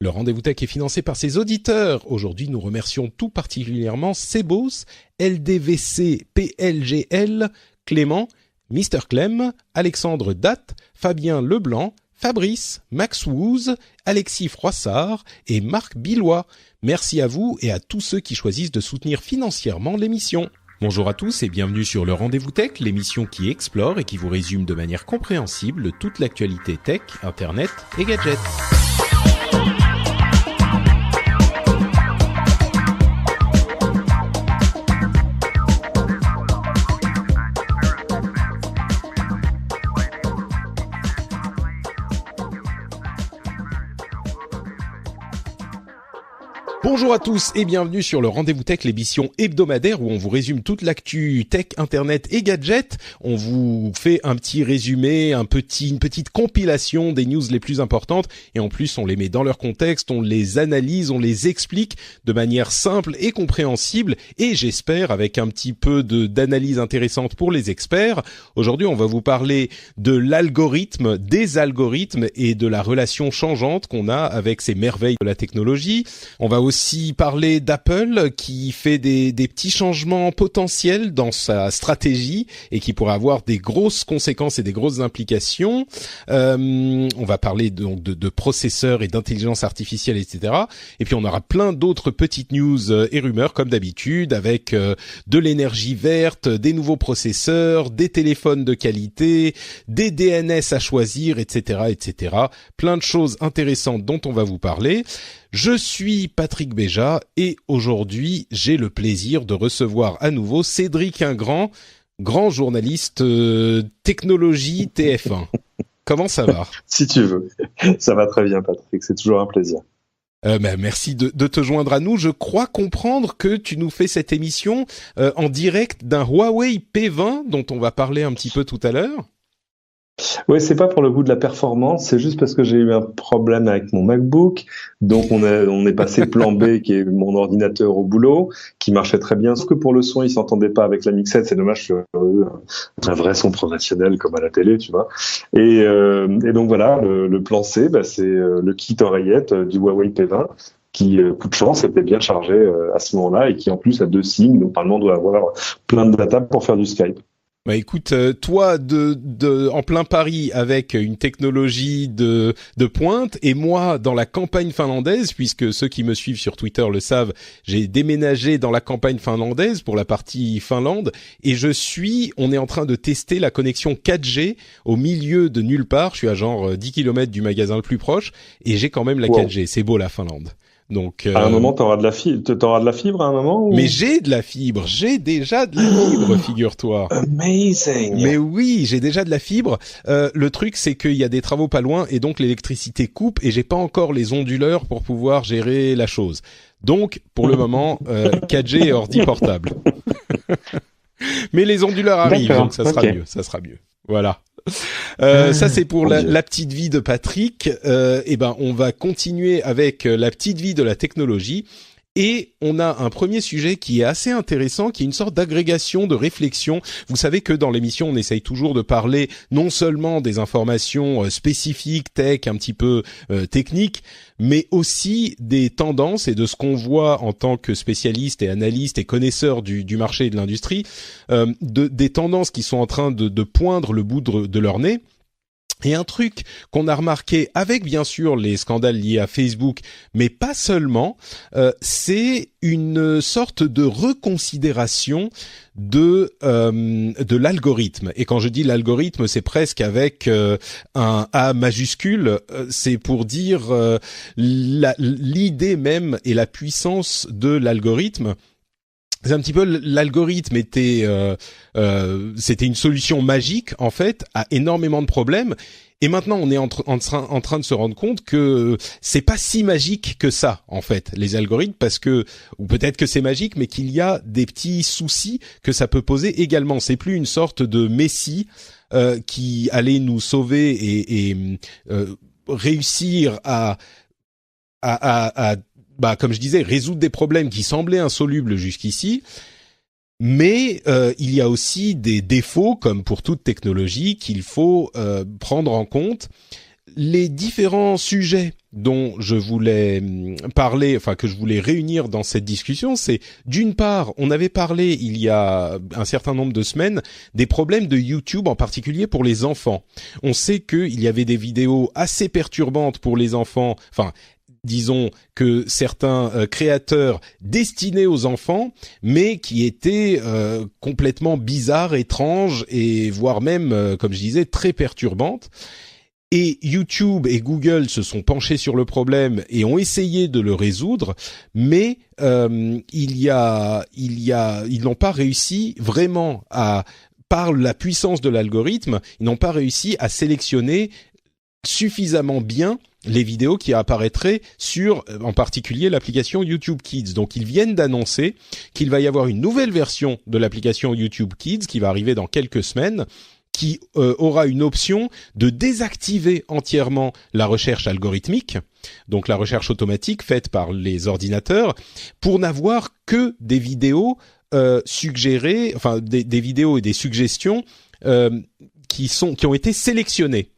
Le Rendez-vous Tech est financé par ses auditeurs. Aujourd'hui, nous remercions tout particulièrement Sebos, LDVC, PLGL, Clément, Mister Clem, Alexandre Datt, Fabien Leblanc, Fabrice, Max Wouz, Alexis Froissart et Marc Billois. Merci à vous et à tous ceux qui choisissent de soutenir financièrement l'émission. Bonjour à tous et bienvenue sur le Rendez-vous Tech, l'émission qui explore et qui vous résume de manière compréhensible toute l'actualité tech, internet et gadgets. Bonjour à tous et bienvenue sur le Rendez-vous Tech, l'émission hebdomadaire où on vous résume toute l'actu tech, internet et gadgets. On vous fait un petit résumé, une petite compilation des news les plus importantes et en plus on les met dans leur contexte, on les analyse, on les explique de manière simple et compréhensible et j'espère avec un petit peu d'analyse intéressante pour les experts. Aujourd'hui on va vous parler de l'algorithme, des algorithmes et de la relation changeante qu'on a avec ces merveilles de la technologie. On va aussi parler d'Apple qui fait des petits changements potentiels dans sa stratégie et qui pourrait avoir des grosses conséquences et des grosses implications. On va parler donc de processeurs et d'intelligence artificielle, etc. Et puis on aura plein d'autres petites news et rumeurs comme d'habitude avec de l'énergie verte, des nouveaux processeurs, des téléphones de qualité, des DNS à choisir, etc., etc. Plein de choses intéressantes dont on va vous parler. Je suis Patrick Béja et aujourd'hui, j'ai le plaisir de recevoir à nouveau Cédric Ingrand, grand journaliste technologie TF1. Comment ça va ? Si tu veux. Ça va très bien, Patrick. C'est toujours un plaisir. Merci de te joindre à nous. Je crois comprendre que tu nous fais cette émission en direct d'un Huawei P20 dont on va parler un petit peu tout à l'heure. Oui, c'est pas pour le goût de la performance, c'est juste parce que j'ai eu un problème avec mon MacBook, donc on est passé plan B, qui est mon ordinateur au boulot, qui marchait très bien, sauf que pour le son, il s'entendait pas avec la mixette, c'est dommage, je suis heureux, un vrai son professionnel comme à la télé, tu vois. Et donc voilà, le plan C, c'est le kit oreillette du Huawei P20, qui, coup de chance, était bien chargé à ce moment-là, et qui en plus a 2 SIM, donc normalement doit avoir plein de data pour faire du Skype. Bah écoute, toi en plein Paris avec une technologie de pointe et moi dans la campagne finlandaise, puisque ceux qui me suivent sur Twitter le savent, j'ai déménagé dans la campagne finlandaise pour la partie Finlande et on est en train de tester la connexion 4G au milieu de nulle part. Je suis à genre 10 km du magasin le plus proche et j'ai quand même la 4G. C'est beau la Finlande. Donc, à un moment, t'auras de la fibre à un moment ou... Mais j'ai de la fibre, j'ai déjà de la fibre, figure-toi. Amazing. Mais oui, j'ai déjà de la fibre. Le truc, c'est qu'il y a des travaux pas loin et donc l'électricité coupe et j'ai pas encore les onduleurs pour pouvoir gérer la chose. Donc, pour le moment, 4G et ordi portable. Mais les onduleurs arrivent, donc ça sera mieux. Voilà. Ça c'est pour la petite vie de Patrick. On va continuer avec la petite vie de la technologie. Et on a un premier sujet qui est assez intéressant, qui est une sorte d'agrégation de réflexion. Vous savez que dans l'émission, on essaye toujours de parler non seulement des informations spécifiques, tech, un petit peu techniques, mais aussi des tendances et de ce qu'on voit en tant que spécialiste et analyste et connaisseur du marché et de l'industrie, des tendances qui sont en train de poindre le bout de leur nez. Et un truc qu'on a remarqué avec bien sûr les scandales liés à Facebook, mais pas seulement, c'est une sorte de reconsidération de l'algorithme. Et quand je dis l'algorithme, c'est presque avec un A majuscule. C'est pour dire l'idée même et la puissance de l'algorithme. C'est un petit peu l'algorithme c'était une solution magique en fait à énormément de problèmes et maintenant on est en train de se rendre compte que c'est pas si magique que ça en fait les algorithmes ou peut-être que c'est magique mais qu'il y a des petits soucis que ça peut poser également. C'est plus une sorte de messie qui allait nous sauver et réussir à comme je disais, résoudre des problèmes qui semblaient insolubles jusqu'ici. Mais il y a aussi des défauts, comme pour toute technologie, qu'il faut prendre en compte. les différents sujets dont je voulais parler, enfin que je voulais réunir dans cette discussion, c'est d'une part, on avait parlé il y a un certain nombre de semaines des problèmes de YouTube, en particulier pour les enfants. On sait qu'il y avait des vidéos assez perturbantes pour les enfants, enfin disons que certains créateurs destinés aux enfants, mais qui étaient complètement bizarres, étranges et voire même, comme je disais, très perturbantes. Et YouTube et Google se sont penchés sur le problème et ont essayé de le résoudre, mais ils n'ont pas réussi vraiment par la puissance de l'algorithme, ils n'ont pas réussi à sélectionner suffisamment bien les vidéos qui apparaîtraient sur, en particulier, l'application YouTube Kids. Donc, ils viennent d'annoncer qu'il va y avoir une nouvelle version de l'application YouTube Kids qui va arriver dans quelques semaines, qui aura une option de désactiver entièrement la recherche algorithmique, donc la recherche automatique faite par les ordinateurs, pour n'avoir que des vidéos suggérées, enfin des vidéos et des suggestions qui ont été sélectionnées.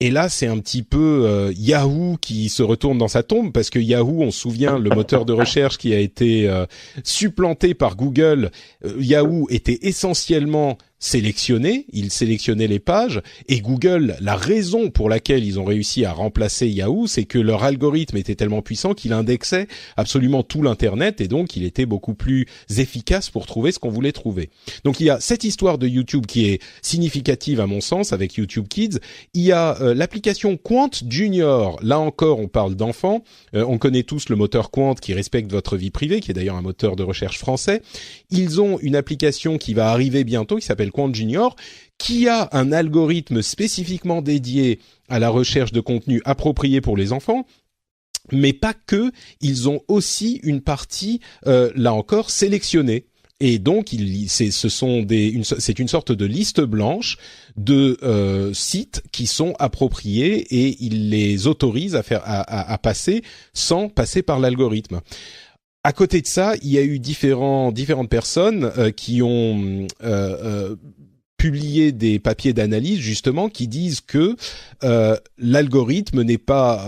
Et là, c'est un petit peu Yahoo qui se retourne dans sa tombe, parce que Yahoo, on se souvient, le moteur de recherche qui a été supplanté par Google, Yahoo était essentiellement sélectionné, il sélectionnait les pages, et Google, la raison pour laquelle ils ont réussi à remplacer Yahoo, c'est que leur algorithme était tellement puissant qu'il indexait absolument tout l'Internet, et donc il était beaucoup plus efficace pour trouver ce qu'on voulait trouver. Donc il y a cette histoire de YouTube qui est significative à mon sens avec YouTube Kids. Il y a l'application Quant Junior, là encore on parle d'enfants, on connaît tous le moteur Quant qui respecte votre vie privée, qui est d'ailleurs un moteur de recherche français. Ils ont une application qui va arriver bientôt, qui s'appelle Quant Junior, qui a un algorithme spécifiquement dédié à la recherche de contenu approprié pour les enfants, mais pas que, ils ont aussi une partie, là encore, sélectionnée. Et donc, c'est une sorte de liste blanche de sites qui sont appropriés et ils les autorisent à passer sans passer par l'algorithme. À côté de ça, il y a eu différentes personnes qui ont publié des papiers d'analyse justement qui disent que l'algorithme n'est pas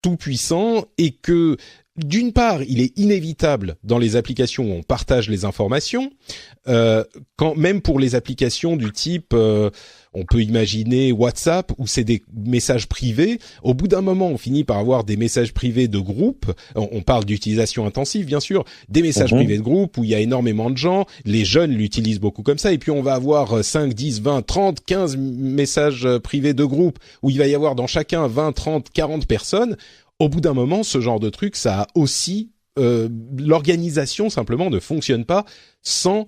tout puissant et que d'une part, il est inévitable dans les applications où on partage les informations, quand même pour les applications du type on peut imaginer WhatsApp où c'est des messages privés. Au bout d'un moment, on finit par avoir des messages privés de groupe. On parle d'utilisation intensive, bien sûr. Des messages privés de groupe où il y a énormément de gens. Les jeunes l'utilisent beaucoup comme ça. Et puis, on va avoir 5, 10, 20, 30, 15 messages privés de groupe où il va y avoir dans chacun 20, 30, 40 personnes. Au bout d'un moment, ce genre de truc, ça a aussi... l'organisation simplement ne fonctionne pas sans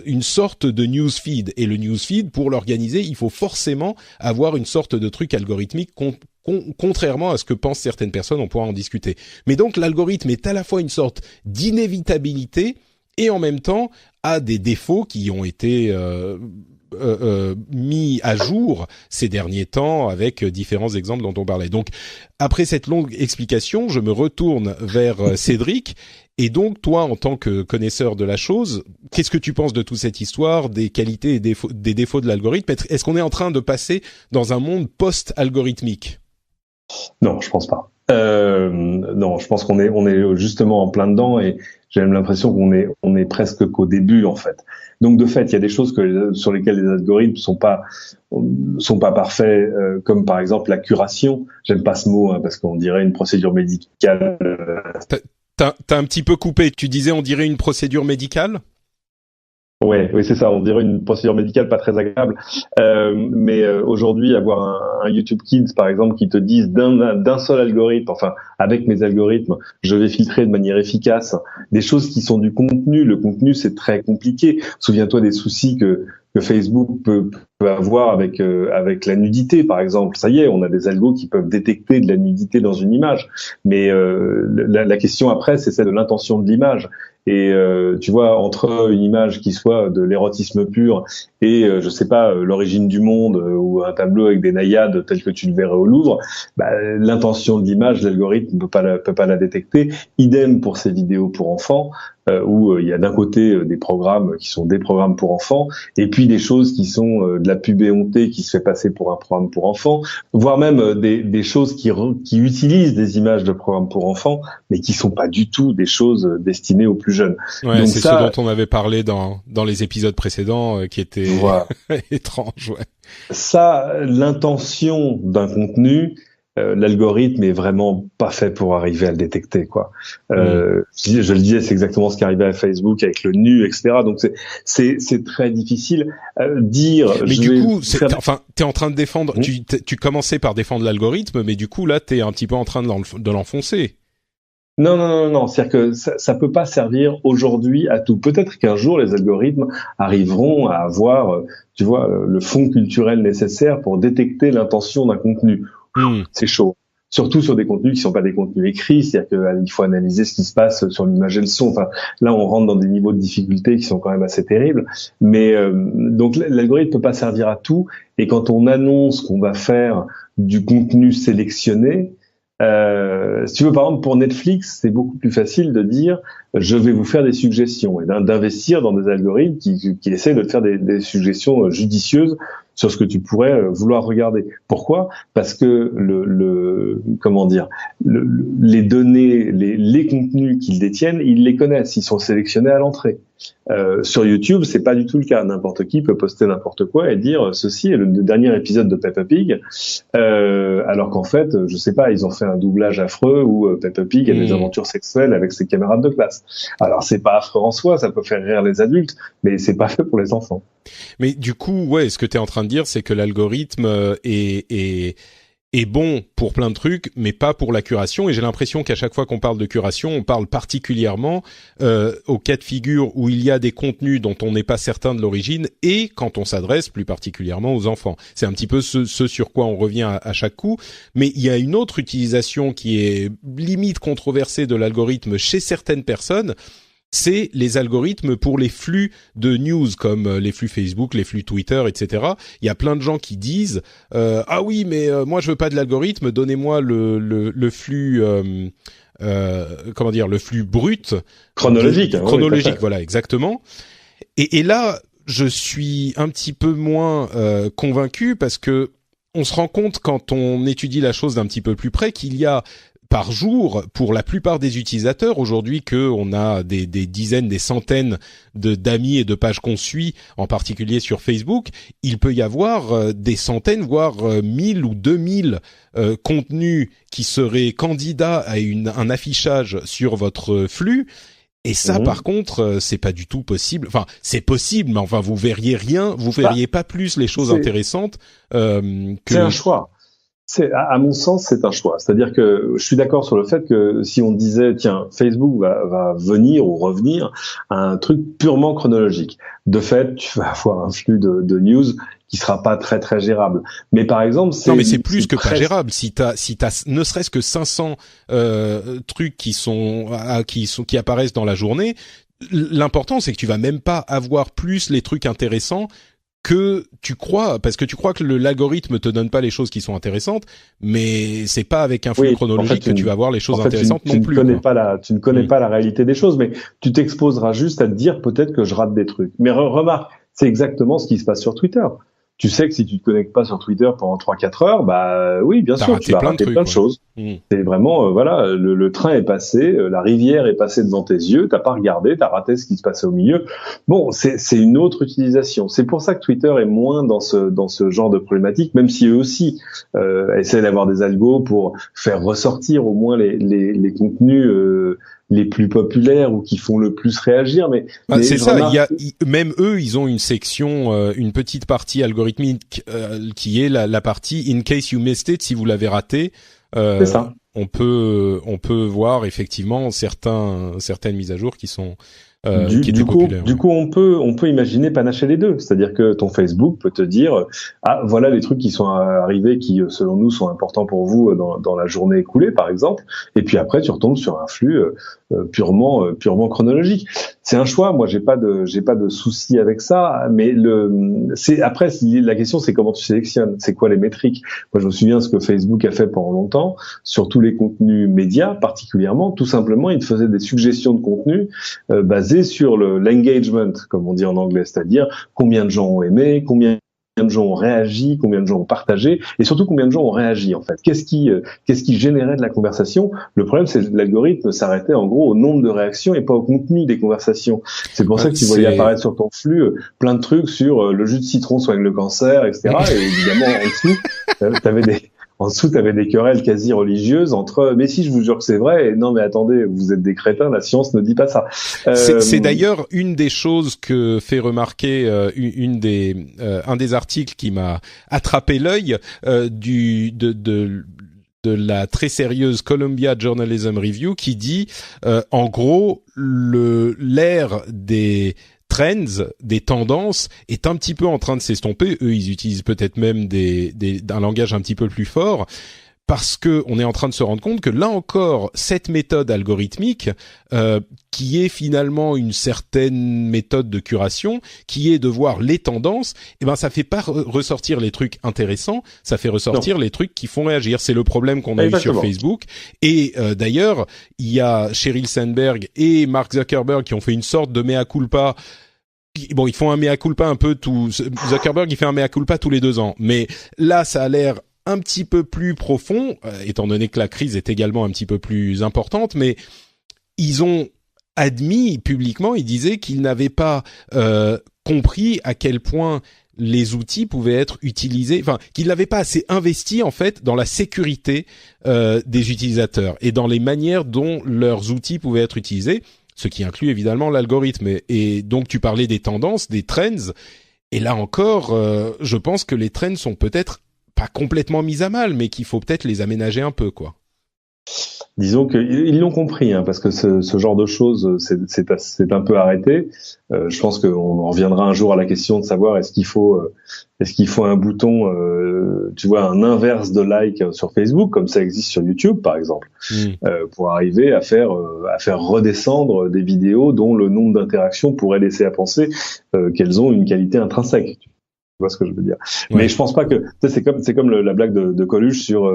une sorte de newsfeed. Et le newsfeed, pour l'organiser, il faut forcément avoir une sorte de truc algorithmique contrairement à ce que pensent certaines personnes, on pourra en discuter. Mais donc l'algorithme est à la fois une sorte d'inévitabilité et en même temps a des défauts qui ont été mis à jour ces derniers temps avec différents exemples dont on parlait. Donc, après cette longue explication, je me retourne vers Cédric. Et donc, toi, en tant que connaisseur de la chose, qu'est-ce que tu penses de toute cette histoire, des qualités et des défauts de l'algorithme? Est-ce qu'on est en train de passer dans un monde post-algorithmique? Non, je pense pas. Non, je pense qu'on est justement en plein dedans et j'ai même l'impression qu'on est presque qu'au début en fait. Donc de fait, il y a des choses sur lesquelles les algorithmes sont pas parfaits, comme par exemple la curation. J'aime pas ce mot parce qu'on dirait une procédure médicale. T'as un petit peu coupé. Tu disais on dirait une procédure médicale? Oui, c'est ça. On dirait une procédure médicale pas très agréable. Mais aujourd'hui, avoir un YouTube Kids, par exemple, qui te dise d'un seul algorithme, enfin, avec mes algorithmes, je vais filtrer de manière efficace des choses qui sont du contenu. Le contenu, c'est très compliqué. Souviens-toi des soucis que Facebook peut avoir avec la nudité, par exemple. Ça y est, on a des algos qui peuvent détecter de la nudité dans une image. Mais la question après, c'est celle de l'intention de l'image. Et tu vois, entre une image qui soit de l'érotisme pur et je sais pas, l'origine du monde ou un tableau avec des naïades tel que tu le verrais au Louvre, l'intention de l'image, l'algorithme peut pas la détecter. Idem pour ces vidéos pour enfants où il y a d'un côté des programmes qui sont des programmes pour enfants et puis puis des choses qui sont de la pub éhontée qui se fait passer pour un programme pour enfants, voire même des choses qui utilisent des images de programmes pour enfants, mais qui sont pas du tout des choses destinées aux plus jeunes. Ouais, donc c'est ce dont on avait parlé dans les épisodes précédents, qui étaient voilà. étranges. Ouais. Ça, l'intention d'un contenu, l'algorithme est vraiment pas fait pour arriver à le détecter, quoi. Je le disais, c'est exactement ce qui arrivait à Facebook avec le nu, etc. Donc c'est très difficile dire. Mais du coup, t'es en train de défendre. Tu commençais par défendre l'algorithme, mais du coup là, t'es un petit peu en train de l'enfoncer. Non. C'est-à-dire que ça peut pas servir aujourd'hui à tout. Peut-être qu'un jour les algorithmes arriveront à avoir, tu vois, le fond culturel nécessaire pour détecter l'intention d'un contenu. C'est chaud. Surtout sur des contenus qui sont pas des contenus écrits, c'est-à-dire qu'il faut analyser ce qui se passe sur l'image et le son. Enfin, là, on rentre dans des niveaux de difficulté qui sont quand même assez terribles. Mais donc, l'algorithme peut pas servir à tout. Et quand on annonce qu'on va faire du contenu sélectionné, si tu veux, par exemple, pour Netflix, c'est beaucoup plus facile de dire je vais vous faire des suggestions et d'investir dans des algorithmes qui essaient de te faire des suggestions judicieuses sur ce que tu pourrais vouloir regarder. Pourquoi ? Parce que les données, les contenus qu'ils détiennent, ils les connaissent, ils sont sélectionnés à l'entrée. Sur YouTube, c'est pas du tout le cas. N'importe qui peut poster n'importe quoi et dire ceci est le dernier épisode de Peppa Pig, alors qu'en fait, je sais pas, ils ont fait un doublage affreux où Peppa Pig a des aventures sexuelles avec ses camarades de classe. Alors c'est pas affreux en soi, ça peut faire rire les adultes, mais c'est pas fait pour les enfants. Mais du coup, ouais, ce que tu es en train de dire, c'est que l'algorithme est bon pour plein de trucs, mais pas pour la curation. Et j'ai l'impression qu'à chaque fois qu'on parle de curation, on parle particulièrement au cas de figure où il y a des contenus dont on n'est pas certain de l'origine, et quand on s'adresse plus particulièrement aux enfants. C'est un petit peu ce sur quoi on revient à chaque coup. Mais il y a une autre utilisation qui est limite controversée de l'algorithme chez certaines personnes. C'est les algorithmes pour les flux de news, comme les flux Facebook, les flux Twitter, etc. Il y a plein de gens qui disent ah oui, mais moi je veux pas de l'algorithme, donnez-moi le flux le flux brut chronologique, chronologique, voilà, exactement. Et là, je suis un petit peu moins convaincu parce que on se rend compte quand on étudie la chose d'un petit peu plus près qu'il y a par jour, pour la plupart des utilisateurs, aujourd'hui qu'on a des dizaines, des centaines d'amis et de pages qu'on suit, en particulier sur Facebook, il peut y avoir des centaines, voire 1000 ou 2000 contenus qui seraient candidats à un affichage sur votre flux. Et ça, par contre, c'est pas du tout possible. Enfin, c'est possible, mais enfin, vous verriez rien, vous verriez pas plus les choses intéressantes que... C'est un choix. À mon sens, c'est un choix. C'est-à-dire que je suis d'accord sur le fait que si on disait, tiens, Facebook va venir ou revenir à un truc purement chronologique, de fait, tu vas avoir un flux de news qui sera pas très très gérable. Mais par exemple, c'est plus que pas gérable. Si t'as ne serait-ce que 500 trucs qui apparaissent dans la journée, l'important c'est que tu vas même pas avoir plus les trucs intéressants que tu crois, parce que tu crois que l'algorithme te donne pas les choses qui sont intéressantes, mais c'est pas avec un flux chronologique que tu vas voir les choses intéressantes non plus. Tu ne connais pas la réalité des choses, mais tu t'exposeras juste à te dire peut-être que je rate des trucs. Mais remarque, c'est exactement ce qui se passe sur Twitter. Tu sais que si tu te connectes pas sur Twitter pendant 3-4 heures, bah oui, bien sûr, tu vas rater plein de choses. C'est vraiment, le train est passé, la rivière est passée devant tes yeux, t'as pas regardé, t'as raté ce qui se passait au milieu. Bon, c'est une autre utilisation. C'est pour ça que Twitter est moins dans ce genre de problématique, même si eux aussi essaient d'avoir des algos pour faire ressortir au moins les contenus les plus populaires ou qui font le plus réagir, mais c'est ça. Même eux, ils ont une section, une petite partie algorithmique qui est la partie in case you missed it, si vous l'avez raté. C'est ça. On peut voir effectivement certaines mises à jour qui sont du coup, on peut imaginer panacher les deux. C'est-à-dire que ton Facebook peut te dire, ah, voilà les trucs qui sont arrivés, qui, selon nous, sont importants pour vous dans la journée écoulée, par exemple. Et puis après, tu retombes sur un flux purement chronologique. C'est un choix. Moi, j'ai pas de souci avec ça. Mais après, la question, c'est comment tu sélectionnes. C'est quoi les métriques? Moi, je me souviens ce que Facebook a fait pendant longtemps, surtout tous les contenus médias, particulièrement, tout simplement, il te faisait des suggestions de contenu basées sur l'engagement, comme on dit en anglais, c'est-à-dire combien de gens ont aimé, combien de gens ont réagi, combien de gens ont partagé, et surtout combien de gens ont réagi en fait. Qu'est-ce qui générait de la conversation? Le problème, c'est que l'algorithme s'arrêtait en gros au nombre de réactions et pas au contenu des conversations. C'est pour ça que tu voyais apparaître sur ton flux plein de trucs sur le jus de citron soigne le cancer, etc. Et évidemment, en dessous, t'avais des querelles quasi religieuses entre mais si je vous jure que c'est vrai et non mais attendez, vous êtes des crétins, la science ne dit pas ça. C'est d'ailleurs une des choses que fait remarquer un des articles qui m'a attrapé l'œil de la très sérieuse Columbia Journalism Review qui dit en gros l'ère des trends, des tendances, est un petit peu en train de s'estomper. Eux, ils utilisent peut-être même un langage un petit peu plus fort, parce que on est en train de se rendre compte que là encore, cette méthode algorithmique, qui est finalement une certaine méthode de curation, qui est de voir les tendances, eh ben ça fait pas ressortir les trucs intéressants, ça fait ressortir les trucs qui font réagir. C'est le problème qu'on a eu sur Facebook. Et d'ailleurs, il y a Sheryl Sandberg et Mark Zuckerberg qui ont fait une sorte de mea culpa. Bon, ils font un mea culpa un peu tout. Zuckerberg, il fait un mea culpa tous les 2 ans, mais là, ça a l'air un petit peu plus profond, étant donné que la crise est également un petit peu plus importante, mais ils ont admis publiquement, ils disaient qu'ils n'avaient pas compris à quel point les outils pouvaient être utilisés, enfin qu'ils n'avaient pas assez investi en fait dans la sécurité des utilisateurs et dans les manières dont leurs outils pouvaient être utilisés, ce qui inclut évidemment l'algorithme. Et donc tu parlais des tendances, des trends, et là encore, je pense que les trends sont peut-être pas complètement mises à mal, mais qu'il faut peut-être les aménager un peu, quoi. Disons qu'ils l'ont compris, parce que ce genre de choses, c'est un peu arrêté. Je pense qu'on reviendra un jour à la question de savoir est-ce qu'il faut un bouton, tu vois, un inverse de like sur Facebook, comme ça existe sur YouTube, par exemple, pour arriver à faire redescendre des vidéos dont le nombre d'interactions pourrait laisser à penser qu'elles ont une qualité intrinsèque. Tu vois ce que je veux dire. Ouais. Mais je pense pas que c'est comme la blague de Coluche sur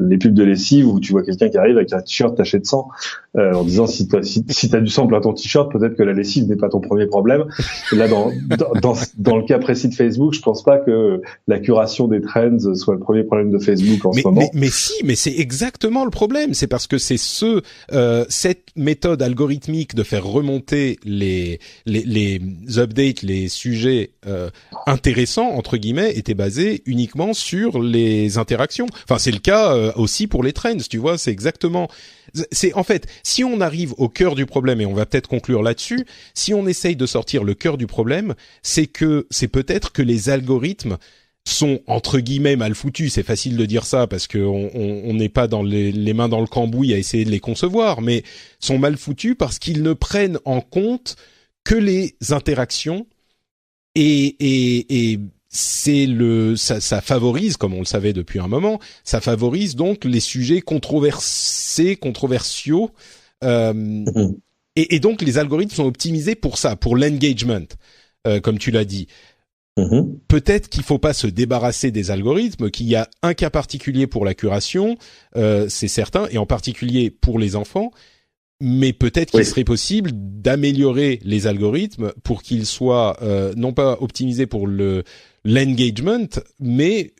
les pubs de lessive où tu vois quelqu'un qui arrive avec un t-shirt taché de sang en disant si t'as du sang plein ton t-shirt, peut-être que la lessive n'est pas ton premier problème. Et là dans le cas précis de Facebook, je pense pas que la curation des trends soit le premier problème de Facebook en ce moment. Mais c'est exactement le problème, c'est parce que c'est cette méthode algorithmique de faire remonter les updates, les sujets intéressant entre guillemets était basé uniquement sur les interactions. Enfin, c'est le cas aussi pour les trends, tu vois, c'est en fait, si on arrive au cœur du problème, et on va peut-être conclure là-dessus, si on essaye de sortir le cœur du problème, c'est peut-être que les algorithmes sont entre guillemets mal foutus. C'est facile de dire ça parce que on n'est pas dans les mains dans le cambouis à essayer de les concevoir, mais sont mal foutus parce qu'ils ne prennent en compte que les interactions. Et ça favorise, comme on le savait depuis un moment, ça favorise donc les sujets controversiaux, et donc les algorithmes sont optimisés pour ça, pour l'engagement, comme tu l'as dit. Peut-être qu'il faut pas se débarrasser des algorithmes, qu'il y a un cas particulier pour la curation, c'est certain, et en particulier pour les enfants. Mais peut-être qu'il serait possible d'améliorer les algorithmes pour qu'ils soient non pas optimisés pour l'engagement, mais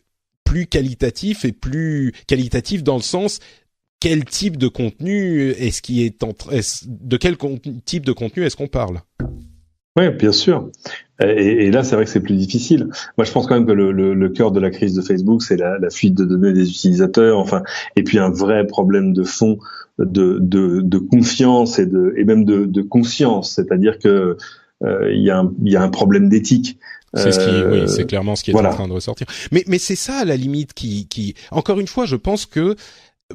plus qualitatifs et plus qualitatifs dans le sens quel type de contenu de quel type de contenu est-ce qu'on parle? Oui, bien sûr. Et là, c'est vrai que c'est plus difficile. Moi, je pense quand même que le cœur de la crise de Facebook, c'est la fuite de données des utilisateurs, enfin, et puis un vrai problème de fond de confiance et même de conscience. C'est-à-dire que il y a un problème d'éthique. C'est clairement ce qui est en train de ressortir. Mais c'est ça, à la limite, qui encore une fois, je pense que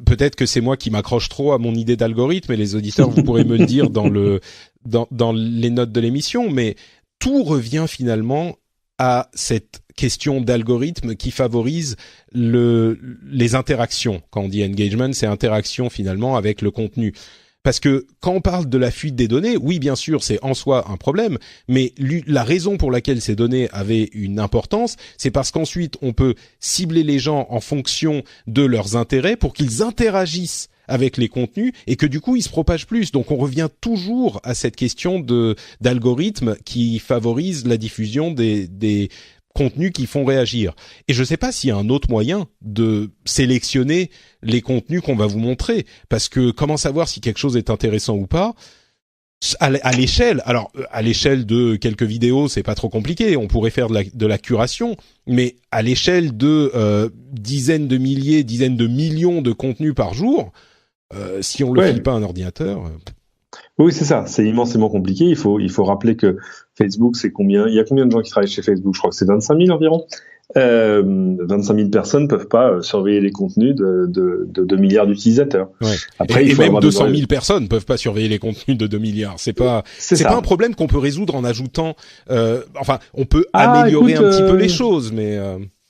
peut-être que c'est moi qui m'accroche trop à mon idée d'algorithme, et les auditeurs, vous pourrez me le dire dans les notes de l'émission, mais tout revient finalement à cette question d'algorithme qui favorise les interactions. Quand on dit engagement, c'est interaction finalement avec le contenu. Parce que quand on parle de la fuite des données, oui, bien sûr, c'est en soi un problème, mais la raison pour laquelle ces données avaient une importance, c'est parce qu'ensuite, on peut cibler les gens en fonction de leurs intérêts pour qu'ils interagissent avec les contenus et que du coup, ils se propagent plus. Donc, on revient toujours à cette question d'algorithmes qui favorisent la diffusion des contenus qui font réagir. Et je ne sais pas s'il y a un autre moyen de sélectionner les contenus qu'on va vous montrer, parce que comment savoir si quelque chose est intéressant ou pas à l'échelle. Alors, à l'échelle de quelques vidéos, c'est pas trop compliqué. On pourrait faire de la curation, mais à l'échelle de dizaines de milliers, dizaines de millions de contenus par jour, si on le file pas à un ordinateur. Oui, c'est ça. C'est immensément compliqué. Il faut rappeler que Facebook, c'est combien? Il y a combien de gens qui travaillent chez Facebook? Je crois que c'est 25 000 environ. 25 000 personnes peuvent pas surveiller les contenus de 2 milliards d'utilisateurs. Ouais. Après, et même 200 000 personnes peuvent pas surveiller les contenus de 2 milliards. C'est pas un problème qu'on peut résoudre en ajoutant. Enfin, on peut améliorer un petit peu les choses, mais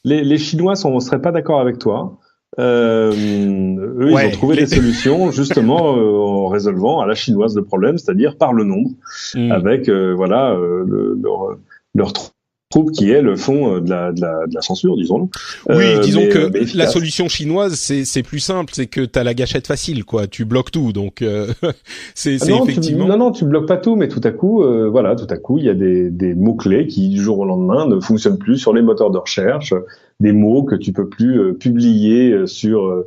les Chinois seraient pas d'accord avec toi. Eux, ils ont trouvé des solutions justement en résolvant à la chinoise le problème, c'est-à-dire par le nombre, avec leur troupes qui elles font de la censure, disons-le. Oui, disons que la solution chinoise c'est plus simple, c'est que t'as la gâchette facile, quoi. Tu bloques tout, donc c'est effectivement. Tu bloques pas tout, mais tout à coup, il y a des mots clés qui du jour au lendemain ne fonctionnent plus sur les moteurs de recherche. Des mots que tu peux plus publier sur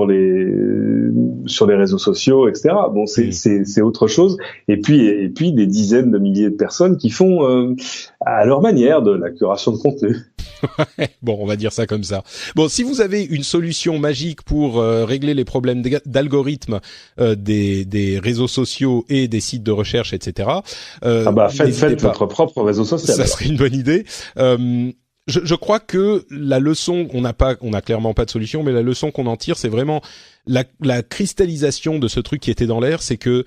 les réseaux sociaux, etc. Bon, c'est autre chose. Et puis des dizaines de milliers de personnes qui font à leur manière de la curation de contenu. Bon, on va dire ça comme ça. Bon, si vous avez une solution magique pour régler les problèmes d'algorithmes des réseaux sociaux et des sites de recherche, etc. Faites votre propre réseau social. Ça serait une bonne idée. Je crois que la leçon, on a clairement pas de solution, mais la leçon qu'on en tire, c'est vraiment la cristallisation de ce truc qui était dans l'air, c'est que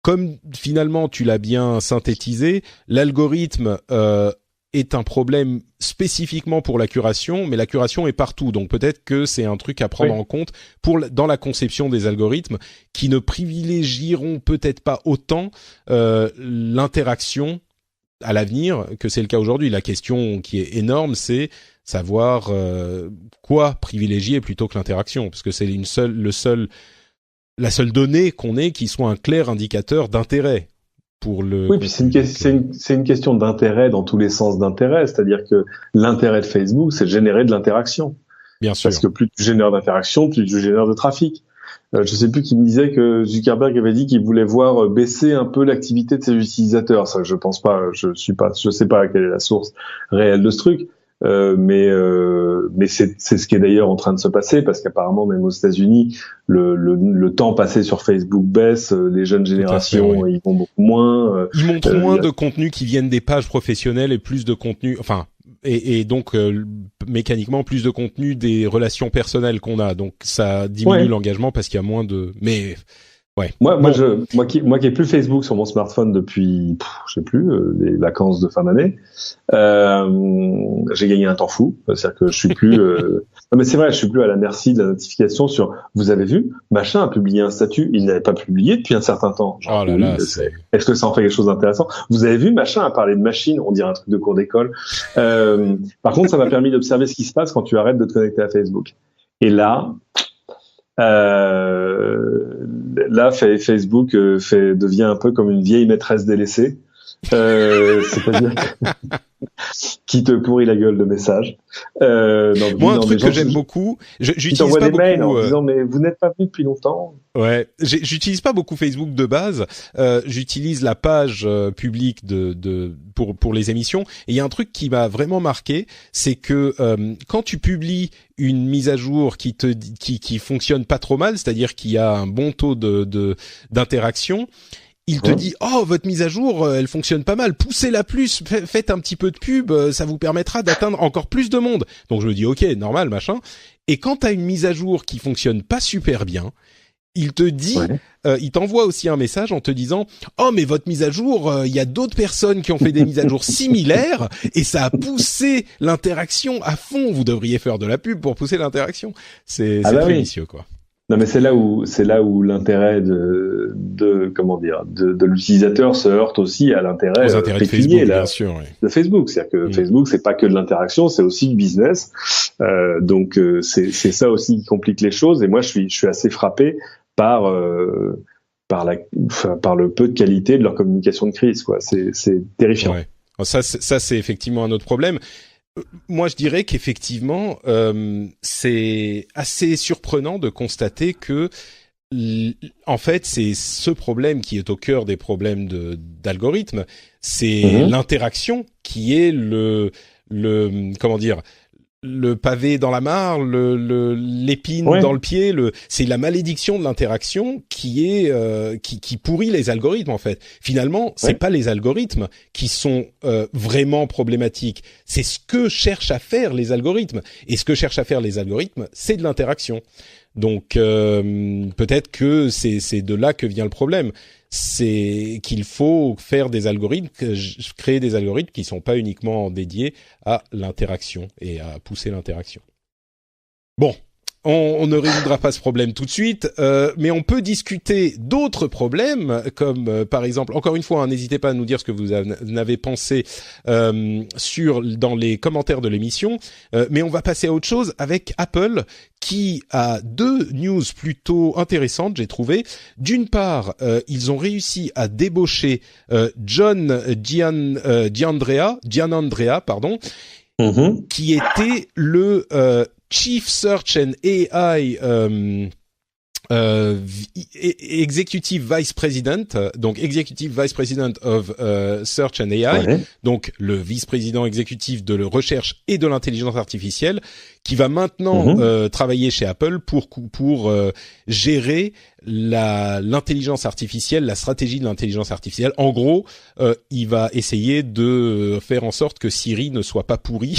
comme finalement tu l'as bien synthétisé, l'algorithme est un problème spécifiquement pour la curation, mais la curation est partout, donc peut-être que c'est un truc à prendre en compte dans la conception des algorithmes qui ne privilégieront peut-être pas autant l'interaction à l'avenir que c'est le cas aujourd'hui. La question qui est énorme, c'est savoir quoi privilégier plutôt que l'interaction, parce que c'est la seule donnée qu'on ait qui soit un clair indicateur d'intérêt pour le. Oui, puis c'est une question d'intérêt dans tous les sens d'intérêt, c'est-à-dire que l'intérêt de Facebook, c'est de générer de l'interaction. Bien sûr. Parce que plus tu génères d'interaction, plus tu génères de trafic. Je sais plus qui me disait que Zuckerberg avait dit qu'il voulait voir baisser un peu l'activité de ses utilisateurs. Ça, je pense pas. Je sais pas quelle est la source réelle de ce truc. Mais c'est ce qui est d'ailleurs en train de se passer, parce qu'apparemment même aux États-Unis, le temps passé sur Facebook baisse. Les jeunes générations, ils vont beaucoup moins. Ils montrent moins de contenus qui viennent des pages professionnelles et plus de contenus. Enfin. Et donc mécaniquement plus de contenu des relations personnelles qu'on a, donc ça diminue l'engagement parce qu'il y a moins de. Mais moi qui ai plus Facebook sur mon smartphone depuis je sais plus les vacances de fin d'année, j'ai gagné un temps fou, c'est-à-dire que je suis plus non mais c'est vrai, je suis plus à la merci de la notification sur vous avez vu machin a publié un statut, il n'avait pas publié depuis un certain temps. Genre, est-ce que ça en fait quelque chose d'intéressant? Vous avez vu machin a parlé de machine, on dirait un truc de cours d'école. Par contre, ça m'a permis d'observer ce qui se passe quand tu arrêtes de te connecter à Facebook. Et là Facebook devient un peu comme une vieille maîtresse délaissée, c'est-à-dire qui te pourrit la gueule de messages. Moi, un truc que j'aime beaucoup, j'utilise pas beaucoup. Mails en disant mais vous n'êtes pas venu depuis longtemps. Ouais, j'utilise pas beaucoup Facebook de base. J'utilise la page publique pour les émissions. Et il y a un truc qui m'a vraiment marqué, c'est que quand tu publies une mise à jour qui fonctionne pas trop mal, c'est-à-dire qu'il y a un bon taux d'interaction, il te dit votre mise à jour elle fonctionne pas mal, poussez-la plus, faites un petit peu de pub, ça vous permettra d'atteindre encore plus de monde. Donc je me dis OK, normal machin. Et quand tu as une mise à jour qui fonctionne pas super bien, il te dit il t'envoie aussi un message en te disant mais votre mise à jour il y a d'autres personnes qui ont fait des mises à jour similaires et ça a poussé l'interaction à fond, vous devriez faire de la pub pour pousser l'interaction. C'est très vicieux quoi. Non, mais c'est là où l'intérêt de l'utilisateur se heurte aussi à l'intérêt aux intérêts de Facebook, bien sûr, oui. de Facebook. C'est-à-dire que Facebook, c'est pas que de l'interaction, c'est aussi du business. Donc c'est ça aussi qui complique les choses. Et moi, je suis assez frappé par le peu de qualité de leur communication de crise, quoi. C'est terrifiant. Ouais. Ça, c'est effectivement un autre problème. Moi, je dirais qu'effectivement, c'est assez surprenant de constater que, en fait, c'est ce problème qui est au cœur des problèmes d'algorithmes, c'est l'interaction qui est comment dire, le pavé dans la mare, l'épine dans le pied, c'est la malédiction de l'interaction qui est qui pourrit les algorithmes en fait. Finalement, c'est pas les algorithmes qui sont vraiment problématiques, c'est ce que cherchent à faire les algorithmes. Et ce que cherchent à faire les algorithmes, c'est de l'interaction. Donc peut-être que c'est de là que vient le problème. C'est qu'il faut faire des algorithmes, créer des algorithmes qui sont pas uniquement dédiés à l'interaction et à pousser l'interaction. Bon, on ne résoudra pas ce problème tout de suite, mais on peut discuter d'autres problèmes, comme par exemple, encore une fois, n'hésitez pas à nous dire ce que vous en avez pensé dans les commentaires de l'émission, mais on va passer à autre chose avec Apple, qui a deux news plutôt intéressantes, j'ai trouvé. D'une part, ils ont réussi à débaucher Gianandrea, qui était le Chief Search and AI Executive Vice President, donc Executive Vice President of Search and AI, donc le vice-président exécutif de la recherche et de l'intelligence artificielle, qui va maintenant travailler chez Apple pour gérer l'intelligence artificielle, la stratégie de l'intelligence artificielle. En gros, il va essayer de faire en sorte que Siri ne soit pas pourri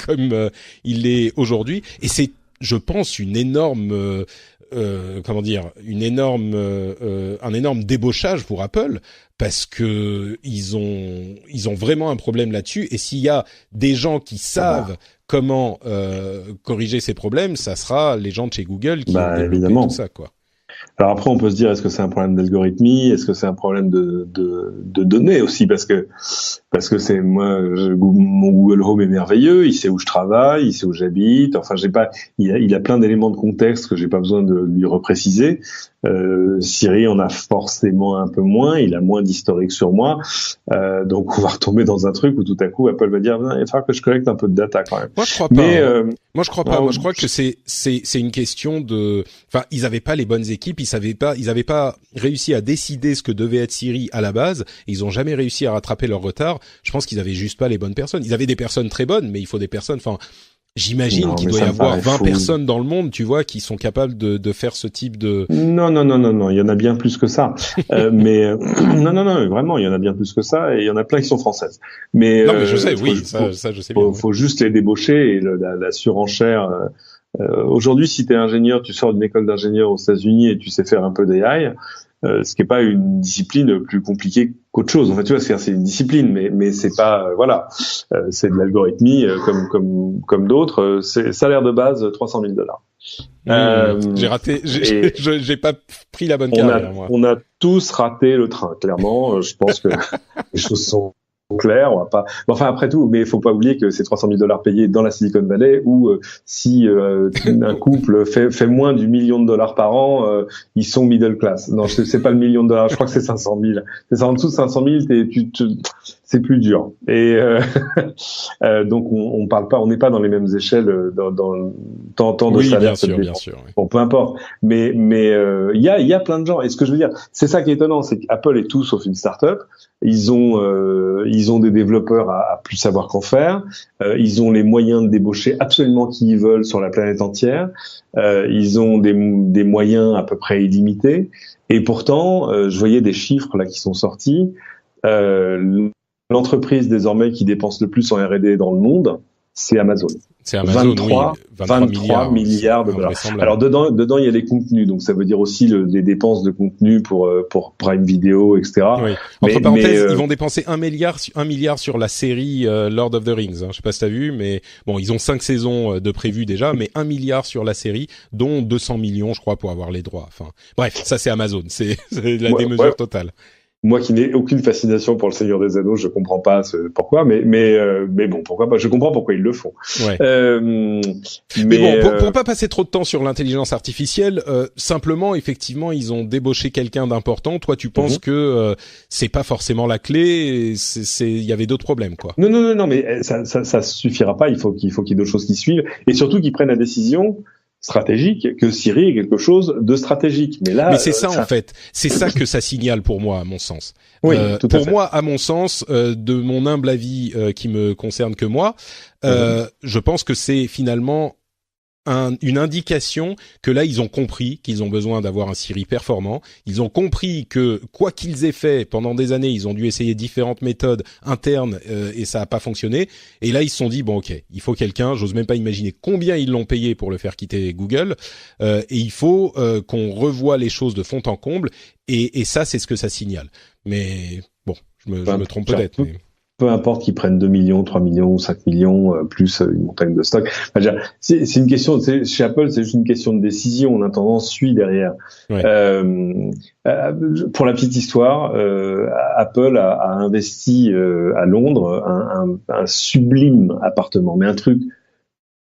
comme il est aujourd'hui. Et c'est, je pense, une énorme un énorme débauchage pour Apple, parce que ils ont vraiment un problème là-dessus. Et s'il y a des gens qui savent comment corriger ces problèmes, ça sera les gens de chez Google qui ont développé tout ça, quoi. Alors après, on peut se dire, est-ce que c'est un problème d'algorithmie, est-ce que c'est un problème de données aussi, parce que c'est mon Google Home est merveilleux, il sait où je travaille, il sait où j'habite. Enfin, il a plein d'éléments de contexte que j'ai pas besoin de lui repréciser. Siri en a forcément un peu moins, il a moins d'historique sur moi, donc on va retomber dans un truc où tout à coup Apple va dire il va falloir que je collecte un peu de data quand même. Moi je crois pas. Moi je crois pas. Moi je crois que c'est une question de, enfin ils avaient pas les bonnes équipes, ils avaient pas réussi à décider ce que devait être Siri à la base, et ils ont jamais réussi à rattraper leur retard. Je pense qu'ils avaient juste pas les bonnes personnes. Ils avaient des personnes très bonnes, mais il faut des personnes, enfin j'imagine qu'il doit y avoir 20 personnes dans le monde, tu vois, qui sont capables de faire ce type de... Non, il y en a bien plus que ça. Non, vraiment, il y en a bien plus que ça, et il y en a plein qui sont françaises. Mais je sais, ça je sais bien. Faut juste les débaucher, et la surenchère... aujourd'hui, si t'es ingénieur, tu sors d'une école d'ingénieur aux États-Unis et tu sais faire un peu d'AI, ce qui est pas une discipline plus compliquée qu'autre chose. En fait, tu vois, c'est une discipline, mais c'est pas, c'est de l'algorithmie comme d'autres. C'est salaire de base $300,000. J'ai raté, j'ai pas pris la bonne carrière, moi. On a tous raté le train, clairement. Je pense que les choses sont clair, on va pas. Enfin après tout, mais il faut pas oublier que c'est $300,000 payés dans la Silicon Valley, où si un couple fait moins du $1 million par an, ils sont middle class. Non, c'est pas le $1 million, je crois que c'est 500,000. C'est en dessous de 500,000, c'est plus dur. Et donc on parle pas, on n'est pas dans les mêmes échelles dans tant de salaire. Bien sûr. Oui. Bon, peu importe. Mais il y a plein de gens. Et ce que je veux dire, c'est ça qui est étonnant, c'est qu'Apple est tout sauf une start-up. Ils ont des développeurs à plus savoir qu'en faire. Ils ont les moyens de débaucher absolument qui ils veulent sur la planète entière. Ils ont des moyens à peu près illimités. Et pourtant, je voyais des chiffres là qui sont sortis. L'entreprise désormais qui dépense le plus en R&D dans le monde, c'est Amazon. C'est Amazon, 23 milliards de dollars. Alors dedans il y a les contenus, donc ça veut dire aussi les dépenses de contenu pour Prime Video, etc. Oui. Entre parenthèses, ils vont dépenser 1 milliard sur la série Lord of the Rings. Je sais pas si t'as vu, mais bon, ils ont 5 saisons de prévues déjà, mais 1 milliard sur la série, dont 200 millions, je crois, pour avoir les droits. Enfin, bref, ça c'est Amazon, c'est la démesure totale. Moi qui n'ai aucune fascination pour le Seigneur des Anneaux, je comprends pas pourquoi, mais bon, pourquoi pas. Je comprends pourquoi ils le font. Ouais. Mais bon, pour pas passer trop de temps sur l'intelligence artificielle, simplement, effectivement, ils ont débauché quelqu'un d'important. Toi, tu penses que c'est pas forcément la clé. Il y avait d'autres problèmes, quoi. Non, mais ça suffira pas. Il faut qu'il y ait d'autres choses qui suivent, et surtout qu'ils prennent la décision stratégique, que Siri est quelque chose de stratégique. Mais c'est ça en fait, c'est ça que ça signale pour moi, à mon sens. Oui, tout à fait. Pour moi, à mon sens, de mon humble avis qui me concerne que moi, je pense que c'est finalement une indication que là ils ont compris qu'ils ont besoin d'avoir un Siri performant. Ils ont compris que quoi qu'ils aient fait pendant des années, ils ont dû essayer différentes méthodes internes et ça a pas fonctionné. Et là ils se sont dit bon ok, il faut quelqu'un. J'ose même pas imaginer combien ils l'ont payé pour le faire quitter Google. Et il faut qu'on revoie les choses de fond en comble. Et ça c'est ce que ça signale. Mais bon, je me trompe peut-être. Mais... Peu importe qu'ils prennent 2 millions, 3 millions, 5 millions, plus une montagne de stock. Enfin, c'est une question, chez Apple, c'est juste une question de décision. L'intendant suit derrière. Ouais. Pour la petite histoire, Apple a investi à Londres un sublime appartement, mais un truc.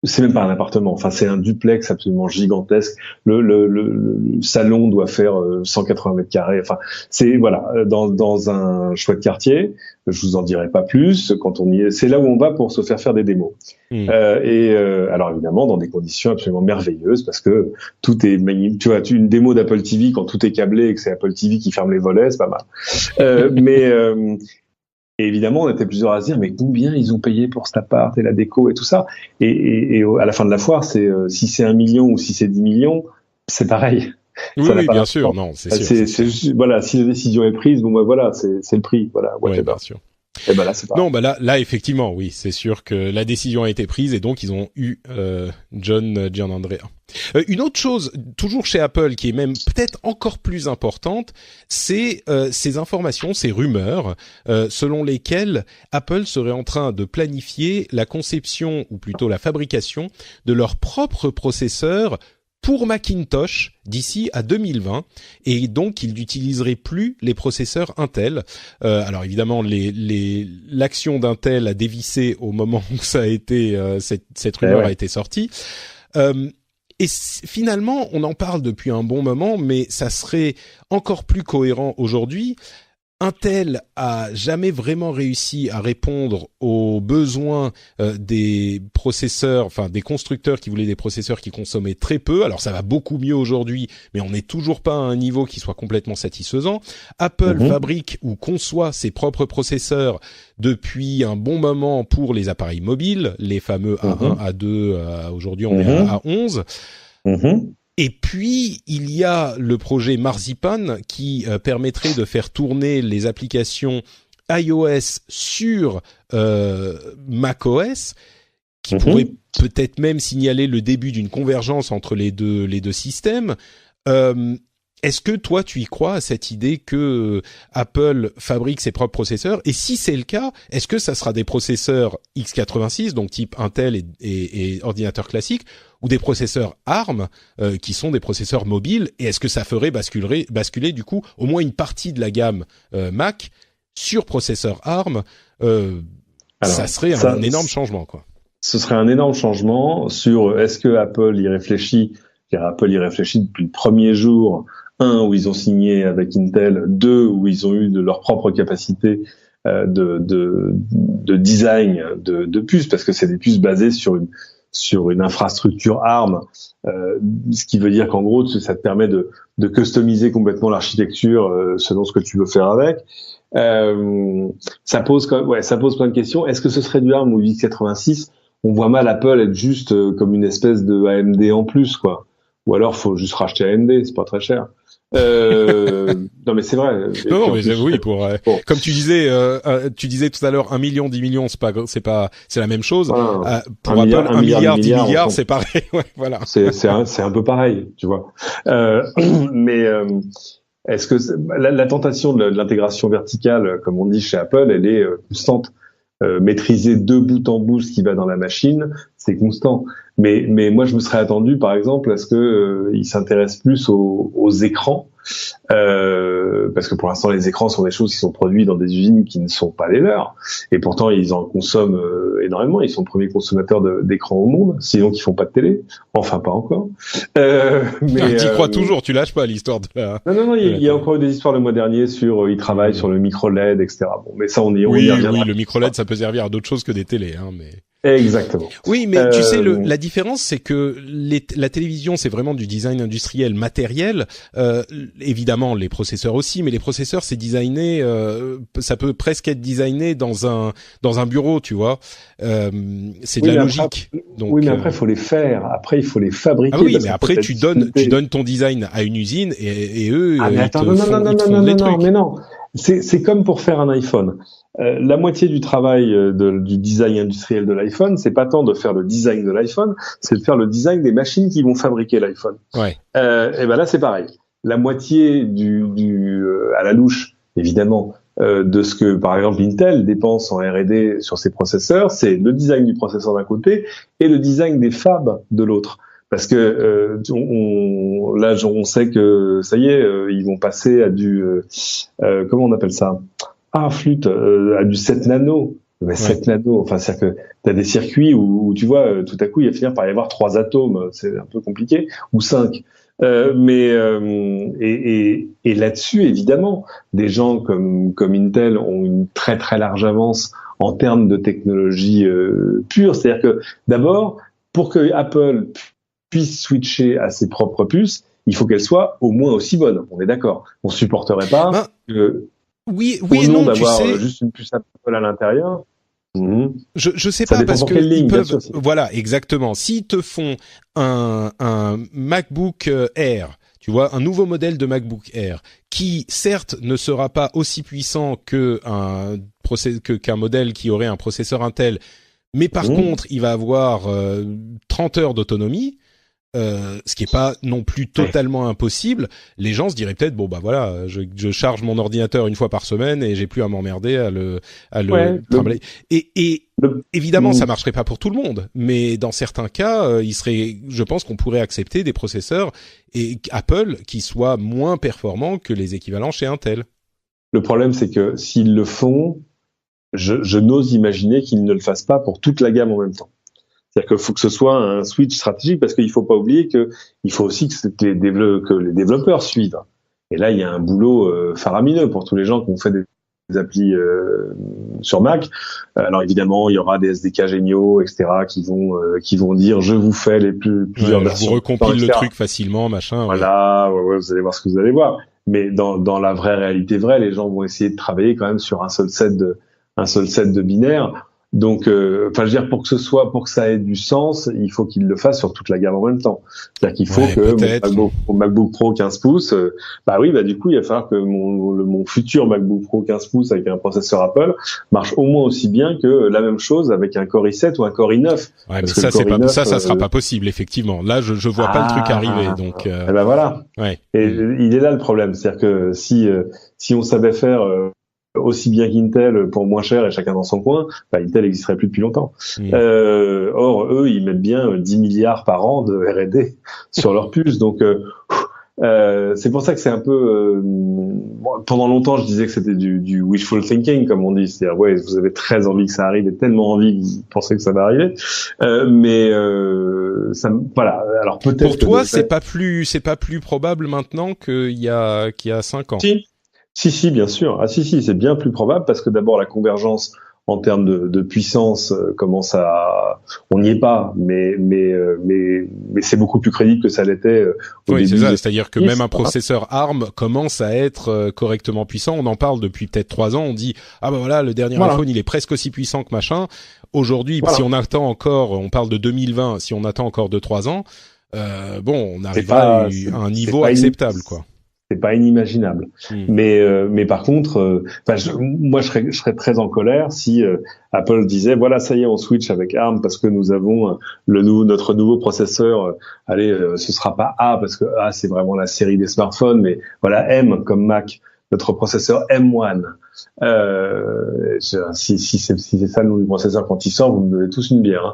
C'est même pas un appartement, enfin c'est un duplex absolument gigantesque. Le salon doit faire 180 mètres carrés. Enfin c'est dans un chouette quartier. Je vous en dirai pas plus. Quand on y est, c'est là où on va pour se faire des démos. Alors évidemment dans des conditions absolument merveilleuses parce que tout est magnifique. Tu vois, une démo d'Apple TV quand tout est câblé et que c'est Apple TV qui ferme les volets, c'est pas mal. Et évidemment, on était plusieurs à se dire, mais combien ils ont payé pour cet appart et la déco et tout ça. Et à la fin de la foire, c'est si c'est 1 million ou si c'est 10 millions, c'est pareil. Oui, bien sûr, non, c'est sûr. C'est juste, voilà, si la décision est prise, bon, voilà, c'est le prix, voilà. Oui, bien sûr. Et là, c'est pas. Non, là, effectivement, oui, c'est sûr que la décision a été prise et donc ils ont eu John Giannandrea. Une autre chose, toujours chez Apple, qui est même peut-être encore plus importante, c'est ces informations, ces rumeurs, selon lesquelles Apple serait en train de planifier la conception, ou plutôt la fabrication, de leur propre processeur pour Macintosh d'ici à 2020, et donc ils n'utiliseraient plus les processeurs Intel. Alors évidemment, l'action d'Intel a dévissé au moment où ça a été cette rumeur a été sortie. Et finalement, on en parle depuis un bon moment, mais ça serait encore plus cohérent aujourd'hui. Intel a jamais vraiment réussi à répondre aux besoins des processeurs, enfin des constructeurs qui voulaient des processeurs qui consommaient très peu. Alors ça va beaucoup mieux aujourd'hui, mais on n'est toujours pas à un niveau qui soit complètement satisfaisant. Apple fabrique ou conçoit ses propres processeurs depuis un bon moment pour les appareils mobiles, les fameux A1, A2, aujourd'hui on est à A11. Et puis, il y a le projet Marzipan qui permettrait de faire tourner les applications iOS sur macOS, qui pourrait peut-être même signaler le début d'une convergence entre les deux systèmes. Est-ce que toi, tu y crois à cette idée que Apple fabrique ses propres processeurs? Et si c'est le cas, est-ce que ça sera des processeurs x86, donc type Intel et ordinateur classique, ou des processeurs ARM, qui sont des processeurs mobiles? Et est-ce que ça ferait basculer du coup au moins une partie de la gamme Mac sur processeur ARM? Ça serait un énorme changement, quoi. Ce serait un énorme changement sur est-ce que Apple y réfléchit? Apple y réfléchit depuis le premier jour. 1, où ils ont signé avec Intel, 2, où ils ont eu de leur propre capacité de design de puces, parce que c'est des puces basées sur une infrastructure ARM, ce qui veut dire qu'en gros, ça te permet de customiser complètement l'architecture selon ce que tu veux faire avec. Ça pose plein de questions. Est-ce que ce serait du ARM ou du x86? On voit mal Apple être juste comme une espèce de AMD en plus, quoi. Ou alors, faut juste racheter AMD, c'est pas très cher. Non, mais c'est vrai. Non, mais oui, bon. comme tu disais tout à l'heure, 1 million, 10 millions, c'est la même chose. Voilà. Pour Apple, 1 milliard, 10 milliards, c'est pareil. Ouais, voilà. C'est un peu pareil, tu vois. Mais est-ce que la tentation de l'intégration verticale, comme on dit chez Apple, elle est constante. Maîtriser de bout en bout ce qui va dans la machine, c'est constant. Mais moi, je me serais attendu, par exemple, à ce que ils s'intéressent plus aux écrans, parce que pour l'instant, les écrans sont des choses qui sont produites dans des usines qui ne sont pas les leurs, et pourtant ils en consomment énormément. Ils sont les premiers consommateurs d'écrans au monde, sinon ils font pas de télé. Enfin, pas encore. Mais t'y crois toujours, tu lâches pas l'histoire de la. Non, il y a encore eu des histoires le mois dernier sur ils travaillent sur le micro LED, etc. Bon, mais ça, on y reviendra. Oui, le micro LED, ça peut servir à d'autres choses que des télés, hein, mais. Exactement. Oui, mais tu sais, la différence, c'est que la télévision, c'est vraiment du design industriel matériel. Évidemment, les processeurs aussi, mais les processeurs, c'est designé, ça peut presque être designé dans un bureau, tu vois. C'est de la logique. Donc, oui, mais après, il faut les faire. Après, il faut les fabriquer. Ah oui, mais après, tu donnes ton design à une usine et eux, mais attends, non. C'est comme pour faire un iPhone. La moitié du travail du design industriel de l'iPhone, c'est pas tant de faire le design de l'iPhone, c'est de faire le design des machines qui vont fabriquer l'iPhone. Ouais. Et ben là, c'est pareil. La moitié à la louche, évidemment, de ce que, par exemple, Intel dépense en R&D sur ses processeurs, c'est le design du processeur d'un côté et le design des fabs de l'autre. Parce que là, on sait que ça y est, ils vont passer à du comment on appelle ça? Flûte, à du 7 nano. Mais 7 nano, enfin, c'est-à-dire que t'as des circuits où tu vois, tout à coup, il va finir par y avoir 3 atomes, c'est un peu compliqué, ou 5. Et là-dessus, évidemment, des gens comme Intel ont une très très large avance en termes de technologie pure. C'est-à-dire que d'abord, pour que Apple puisse switcher à ses propres puces, il faut qu'elles soient au moins aussi bonnes. On est d'accord. On supporterait pas que oui et non, d'avoir tu sais, juste une puce Apple à l'intérieur. Je sais ça pas parce que ils peuvent. Voilà, exactement. S'ils te font un MacBook Air, tu vois, un nouveau modèle de MacBook Air qui certes ne sera pas aussi puissant qu'un modèle qui aurait un processeur Intel, mais par contre, il va avoir 30 heures d'autonomie. Ce qui est pas non plus totalement impossible, les gens se diraient peut-être bon bah voilà, je charge mon ordinateur une fois par semaine et j'ai plus à m'emmerder à le trimballer. Et évidemment ça marcherait pas pour tout le monde, mais dans certains cas, je pense qu'on pourrait accepter des processeurs et Apple qui soient moins performants que les équivalents chez Intel. Le problème c'est que s'ils le font, je n'ose imaginer qu'ils ne le fassent pas pour toute la gamme en même temps. C'est-à-dire qu'il faut que ce soit un switch stratégique parce qu'il faut pas oublier il faut aussi que les développeurs suivent. Et là, il y a un boulot faramineux pour tous les gens qui ont fait des applis sur Mac. Alors évidemment, il y aura des SDK géniaux, etc., qui vont dire je vous fais plusieurs versions. Je vous recompile le truc facilement, machin. Voilà, ouais, vous allez voir ce que vous allez voir. Mais dans la vraie réalité vraie, les gens vont essayer de travailler quand même sur un seul set de binaires. Donc, je veux dire, pour que ça ait du sens, il faut qu'il le fasse sur toute la gamme en même temps. C'est-à-dire qu'il faut que mon MacBook Pro 15 pouces, du coup, il va falloir que mon futur MacBook Pro 15 pouces avec un processeur Apple marche au moins aussi bien que la même chose avec un Core i7 ou un Core i9. Ouais, mais ça sera pas possible, effectivement. Là, je vois pas le truc arriver, donc. Voilà. Ouais. Et il est là le problème, c'est-à-dire que si on savait faire aussi bien qu'Intel pour moins cher et chacun dans son coin, Intel n'existerait plus depuis longtemps. Or, eux, ils mettent bien 10 milliards par an de R&D sur leurs puces. Donc, c'est pour ça que c'est un peu... pendant longtemps, je disais que c'était du wishful thinking, comme on dit. C'est-à-dire, ouais, vous avez très envie que ça arrive et tellement envie que vous pensez que ça va arriver. Voilà. Alors, peut-être pour toi, c'est pas plus probable maintenant qu'il y a 5 ans. Si, bien sûr. Ah si, c'est bien plus probable parce que d'abord la convergence en termes de puissance commence à, on n'y est pas, mais c'est beaucoup plus crédible que ça l'était au début. Oui, c'est ça. C'est-à-dire que même un processeur ARM commence à être correctement puissant. On en parle depuis peut-être 3 ans. On dit le dernier iPhone il est presque aussi puissant que machin. Aujourd'hui, si on attend encore, on parle de 2020. Si on attend encore 2-3 ans, on arrivera à un niveau acceptable, quoi. c'est pas inimaginable. Mais par contre, moi je serais très en colère si Apple disait voilà, ça y est, on switch avec ARM parce que nous avons notre nouveau processeur. Ce sera pas A parce que A c'est vraiment la série des smartphones, mais voilà, M comme Mac, notre processeur M1. Si c'est ça le nouveau processeur quand il sort, vous me donnez tous une bière.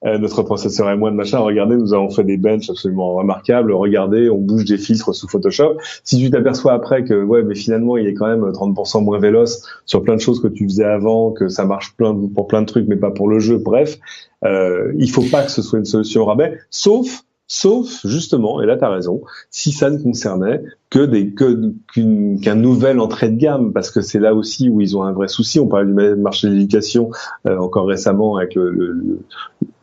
Notre processeur M1 machin, regardez, nous avons fait des benches absolument remarquables, regardez, on bouge des filtres sous Photoshop. Si tu t'aperçois après que, mais finalement, il est quand même 30% moins véloce sur plein de choses que tu faisais avant, que ça marche pour plein de trucs, mais pas pour le jeu, bref, il faut pas que ce soit une solution au rabais, sauf, justement, et là t'as raison, si ça ne concernait qu'un nouvel entrée de gamme, parce que c'est là aussi où ils ont un vrai souci. On parlait du marché de l'éducation encore récemment avec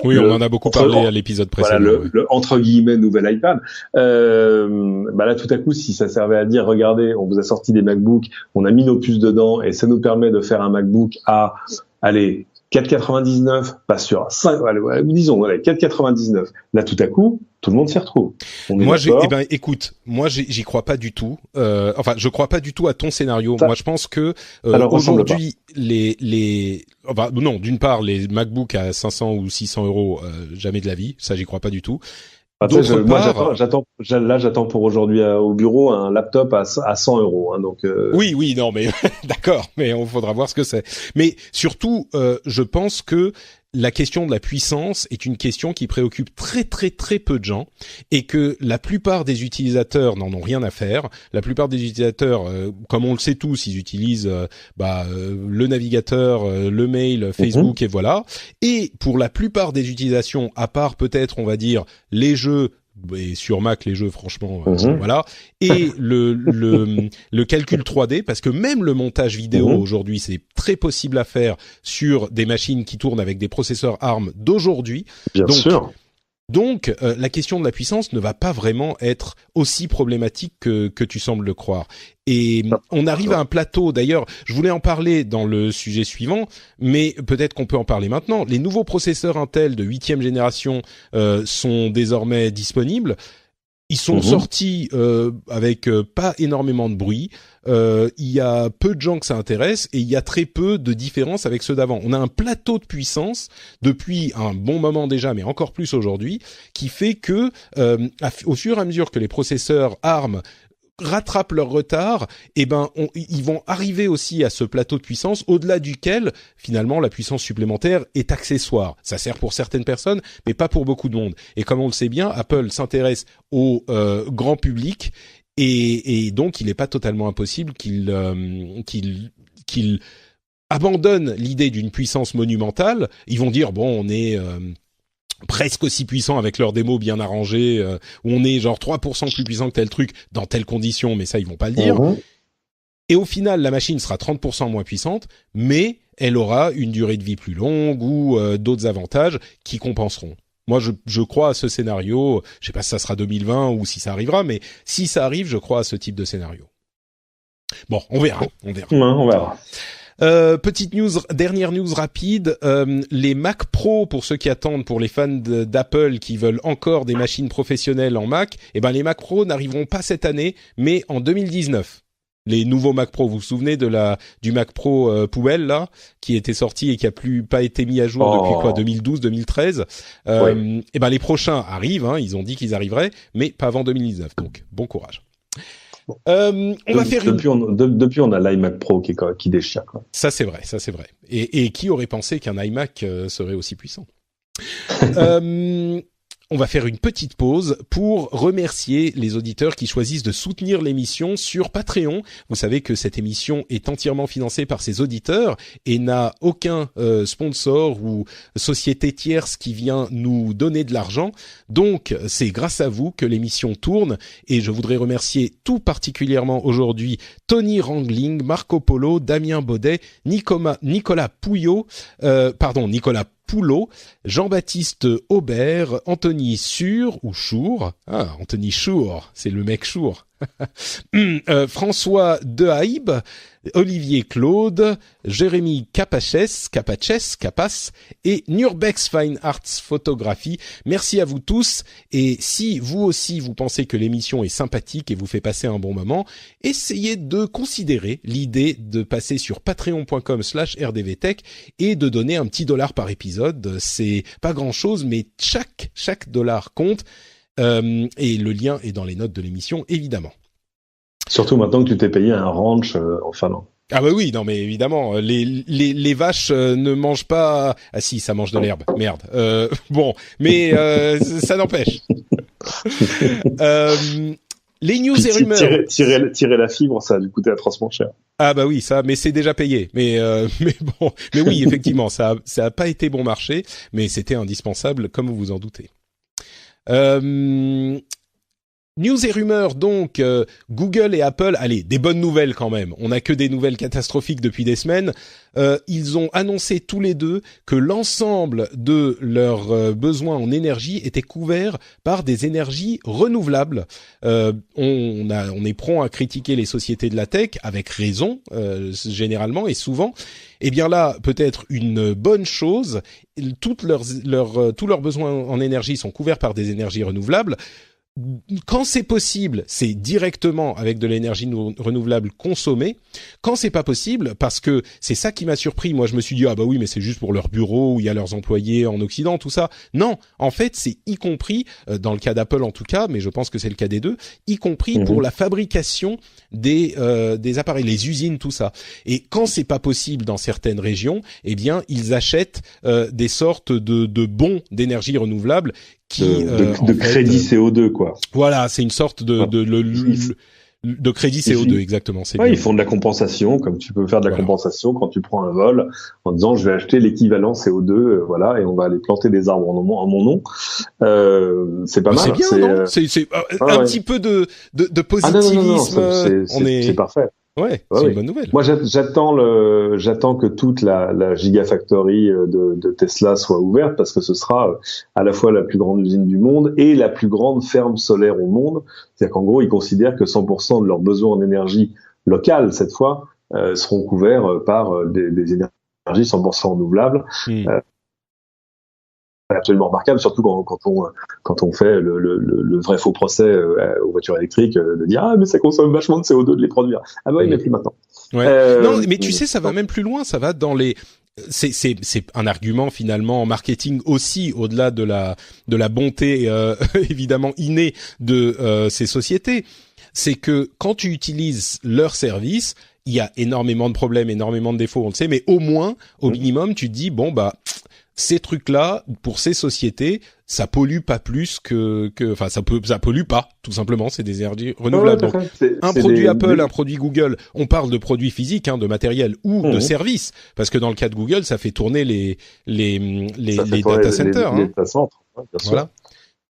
oui, on en a beaucoup parlé à l'épisode précédent. Voilà, le entre guillemets nouvel iPad. Là, tout à coup, si ça servait à dire, regardez, on vous a sorti des MacBooks, on a mis nos puces dedans, et ça nous permet de faire un MacBook à, 4,99, pas sûr, 5, disons, 4,99. Là, tout à coup, tout le monde s'y retrouve. Écoute, moi, j'y crois pas du tout. Je crois pas du tout à ton scénario. Moi, je pense que aujourd'hui, d'une part, les MacBooks à 500 ou 600 euros, jamais de la vie. Ça, j'y crois pas du tout. J'attends pour aujourd'hui au bureau un laptop à 100 euros. Donc oui, non, mais d'accord, mais on faudra voir ce que c'est. Mais surtout, je pense que la question de la puissance est une question qui préoccupe très très très peu de gens et que la plupart des utilisateurs n'en ont rien à faire. La plupart des utilisateurs, comme on le sait tous, ils utilisent le navigateur, le mail, Facebook et voilà. Et pour la plupart des utilisations, à part peut-être on va dire les jeux, et sur Mac les jeux franchement voilà, et le calcul 3D, parce que même le montage vidéo aujourd'hui c'est très possible à faire sur des machines qui tournent avec des processeurs ARM d'aujourd'hui. Bien sûr. Donc la question de la puissance ne va pas vraiment être aussi problématique que tu sembles le croire. Et on arrive à un plateau, d'ailleurs, je voulais en parler dans le sujet suivant, mais peut-être qu'on peut en parler maintenant. Les nouveaux processeurs Intel de 8e génération sont désormais disponibles. Ils sont sortis avec pas énormément de bruit. Il y a peu de gens que ça intéresse et il y a très peu de différence avec ceux d'avant. On a un plateau de puissance depuis un bon moment déjà, mais encore plus aujourd'hui, qui fait que au fur et à mesure que les processeurs ARM rattrapent leur retard, ils vont arriver aussi à ce plateau de puissance au-delà duquel finalement la puissance supplémentaire est accessoire. Ça sert pour certaines personnes, mais pas pour beaucoup de monde. Et comme on le sait bien, Apple s'intéresse au grand public et donc il n'est pas totalement impossible qu'il abandonne l'idée d'une puissance monumentale. Ils vont dire on est presque aussi puissant avec leur démo bien arrangée, où on est genre 3% plus puissant que tel truc dans telles conditions, mais ça ils vont pas le dire. Et au final, la machine sera 30% moins puissante, mais elle aura une durée de vie plus longue ou d'autres avantages qui compenseront. Moi, je crois à ce scénario. Je sais pas si ça sera 2020 ou si ça arrivera, mais si ça arrive, je crois à ce type de scénario. Bon, on verra. On verra. Dernière news rapide, les Mac Pro, pour ceux qui attendent, pour les fans d'Apple qui veulent encore des machines professionnelles en Mac, les Mac Pro n'arriveront pas cette année, mais en 2019. Les nouveaux Mac Pro, vous vous souvenez du Mac Pro poubelle là, qui était sorti et qui a pas été mis à jour depuis 2012, 2013. Les prochains arrivent, ils ont dit qu'ils arriveraient, mais pas avant 2019. Donc bon courage. Depuis, on a l'iMac Pro qui déchire, quoi. Ça c'est vrai. Et qui aurait pensé qu'un iMac serait aussi puissant? On va faire une petite pause pour remercier les auditeurs qui choisissent de soutenir l'émission sur Patreon. Vous savez que cette émission est entièrement financée par ses auditeurs et n'a aucun sponsor ou société tierce qui vient nous donner de l'argent. Donc, c'est grâce à vous que l'émission tourne et je voudrais remercier tout particulièrement aujourd'hui Tony Rangling, Marco Polo, Damien Baudet, Nicolas Pouillot, Nicolas Poulot, Jean-Baptiste Aubert, Anthony Chour, Anthony Chour, c'est le mec Chour, François Dehaïb, Olivier Claude, Jérémy Capaces et Nurbex Fine Arts Photographie. Merci à vous tous. Et si vous aussi vous pensez que l'émission est sympathique et vous fait passer un bon moment, essayez de considérer l'idée de passer sur patreon.com/rdvtech et de donner un petit $1 par épisode. C'est pas grand chose, mais chaque dollar compte. Et le lien est dans les notes de l'émission, évidemment. Surtout maintenant que tu t'es payé un ranch en Finlande. Ah bah oui, non mais évidemment, les vaches ne mangent pas. Ah si, ça mange de l'herbe. Merde. Bon, mais ça n'empêche. Les news et rumeurs. Tirer la fibre, ça a dû coûter atrocement cher. Ah bah oui, ça, mais c'est déjà payé. Mais bon, mais oui, effectivement, ça a pas été bon marché, mais c'était indispensable, comme vous vous en doutez. News et rumeurs, donc, Google et Apple, allez, des bonnes nouvelles quand même. On n'a que des nouvelles catastrophiques depuis des semaines. Ils ont annoncé tous les deux que l'ensemble de leurs besoins en énergie était couvert par des énergies renouvelables. On est prompt à critiquer les sociétés de la tech, avec raison, généralement et souvent. Eh bien là, peut-être une bonne chose, tous leurs besoins en énergie sont couverts par des énergies renouvelables. Quand c'est possible, c'est directement avec de l'énergie renouvelable consommée. Quand c'est pas possible, parce que c'est ça qui m'a surpris. Moi, je me suis dit, ah bah oui, mais c'est juste pour leur bureau où il y a leurs employés en Occident, tout ça. Non, en fait, c'est y compris, dans le cas d'Apple en tout cas, mais je pense que c'est le cas des deux, y compris pour la fabrication des appareils, les usines, tout ça. Et quand c'est pas possible dans certaines régions, eh bien, ils achètent des sortes de bons d'énergie renouvelable de crédit CO2, quoi. Voilà, c'est une sorte de crédit CO2, exactement. Ils font de la compensation, comme tu peux faire de la compensation quand tu prends un vol, en disant je vais acheter l'équivalent CO2, voilà, et on va aller planter des arbres en mon nom. C'est pas mal. C'est bien, non c'est un petit peu de positivisme. C'est parfait. Ouais, c'est une bonne nouvelle. Moi, j'attends que toute la Gigafactory de Tesla soit ouverte parce que ce sera à la fois la plus grande usine du monde et la plus grande ferme solaire au monde. C'est-à-dire qu'en gros, ils considèrent que 100% de leurs besoins en énergie locale, cette fois, seront couverts par des énergies 100% renouvelables. Absolument remarquable, surtout quand on fait le vrai faux procès aux voitures électriques, de dire ah mais ça consomme vachement de CO2 de les produire. Ah bah oui, mais plus maintenant. Ouais. Non, mais tu sais, ça va même plus loin, ça va dans les. C'est un argument finalement en marketing aussi, au-delà de la bonté évidemment innée de ces sociétés. C'est que quand tu utilises leur service, il y a énormément de problèmes, énormément de défauts, on le sait, mais au moins, au minimum, tu te dis bon bah. Ces trucs-là, pour ces sociétés, ça pollue pas plus enfin, ça pollue pas, tout simplement, c'est des énergies renouvelables. Donc, un produit Apple, un produit Google, on parle de produits physiques, de matériel ou de services, parce que dans le cas de Google, ça fait tourner les data centers. Les data centres, bien sûr. Voilà.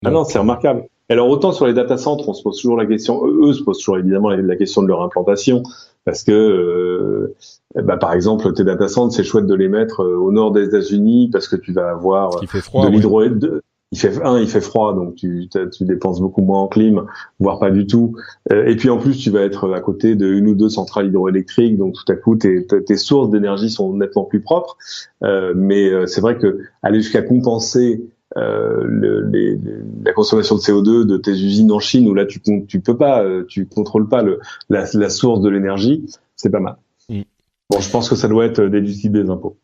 Donc, non, c'est remarquable. Alors, autant sur les data centres, on se pose toujours la question, eux se posent toujours évidemment la question de leur implantation, parce que, par exemple, tes data centres, c'est chouette de les mettre au nord des États-Unis parce que tu vas avoir de l'hydroélectricité. Il fait froid, donc tu dépenses beaucoup moins en clim, voire pas du tout. Et puis en plus, tu vas être à côté de une ou deux centrales hydroélectriques, donc tout à coup, tes sources d'énergie sont nettement plus propres. Mais c'est vrai que aller jusqu'à compenser la consommation de CO2 de tes usines en Chine où là tu peux pas, tu contrôles pas la source de l'énergie, c'est pas mal. Bon, je pense que ça doit être déductible des impôts.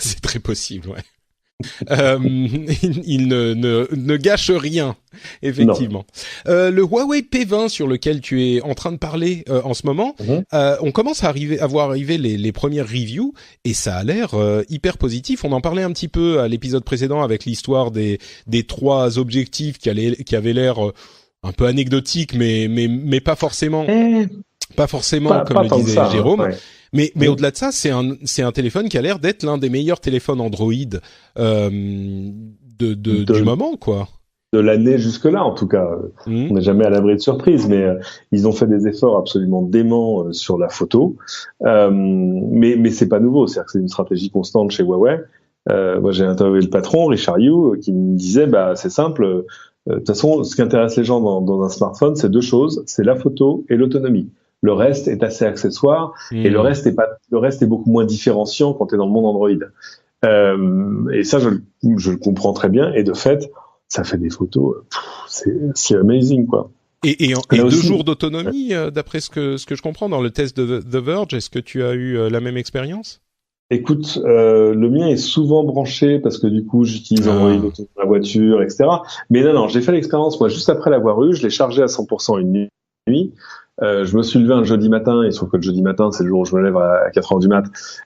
C'est très possible, ouais. Il ne gâche rien, effectivement. Le Huawei P20 sur lequel tu es en train de parler en ce moment, on commence à voir arriver les premières reviews et ça a l'air hyper positif. On en parlait un petit peu à l'épisode précédent avec l'histoire des 3 objectifs qui avaient l'air un peu anecdotiques, mais pas forcément. Comme le disait Jérôme. Ouais. Mais au-delà de ça, c'est un téléphone qui a l'air d'être l'un des meilleurs téléphones Android du moment, quoi. De l'année jusque-là, en tout cas. On n'est jamais à l'abri de surprises, mais ils ont fait des efforts absolument déments sur la photo. Mais c'est pas nouveau, c'est-à-dire que c'est une stratégie constante chez Huawei. Moi, j'ai interviewé le patron, Richard Yu, qui me disait, c'est simple. De toute façon, ce qui intéresse les gens dans un smartphone, c'est deux choses, c'est la photo et l'autonomie. Le reste est assez accessoire et le reste est beaucoup moins différenciant quand tu es dans le monde Android. Et ça, je le comprends très bien. Et de fait, ça fait des photos, c'est amazing, quoi. Et 2 jours d'autonomie, d'après ce que je comprends dans le test de The Verge, est-ce que tu as eu la même expérience? Écoute, le mien est souvent branché parce que du coup, j'utilise Android Auto dans la voiture, etc. Mais non, j'ai fait l'expérience, moi, juste après l'avoir eu, je l'ai chargé à 100% une nuit. Je me suis levé un jeudi matin, et sauf que le jeudi matin, c'est le jour où je me lève à 4 heures du mat.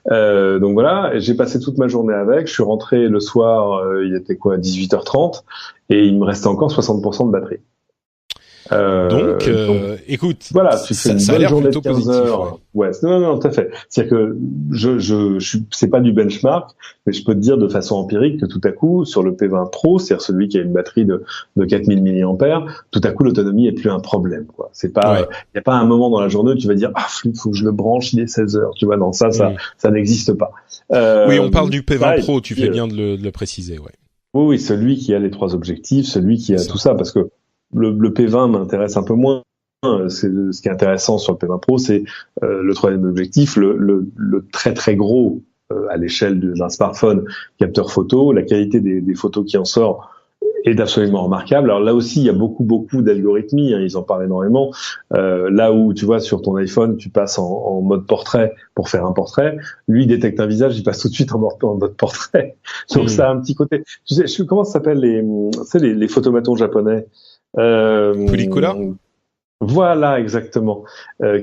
Donc voilà, j'ai passé toute ma journée avec. Je suis rentré le soir, il était quoi, 18h30, et il me restait encore 60% de batterie. Donc, écoute, voilà, tu fais ça une a l'air journée plutôt de 15 positif. heures. Ouais, non, tout à fait. C'est-à-dire que c'est pas du benchmark, mais je peux te dire de façon empirique que tout à coup, sur le P20 Pro, c'est-à-dire celui qui a une batterie de 4000 mAh, tout à coup, l'autonomie est plus un problème, quoi. C'est pas, y a pas un moment dans la journée où tu vas dire, flûte, faut que je le branche, il est 16 heures. Tu vois, non, ça n'existe pas. Oui, on parle du P20 Pro, tu fais bien de le préciser, ouais. Oui, celui qui a les 3 objectifs, celui qui a tout ça, parce que le P20 m'intéresse un peu moins. C'est ce qui est intéressant sur le P20 Pro, c'est le troisième objectif, le très très gros à l'échelle d'un smartphone capteur photo. La qualité des photos qui en sort est absolument remarquable. Alors là aussi, il y a beaucoup d'algorithmies, hein, ils en parlent énormément. Là où tu vois sur ton iPhone, tu passes en mode portrait pour faire un portrait, lui il détecte un visage, il passe tout de suite en mode portrait. Donc ça a un petit côté. Tu sais, comment ça s'appelle les photomatons japonais? Pellicula. Voilà, exactement.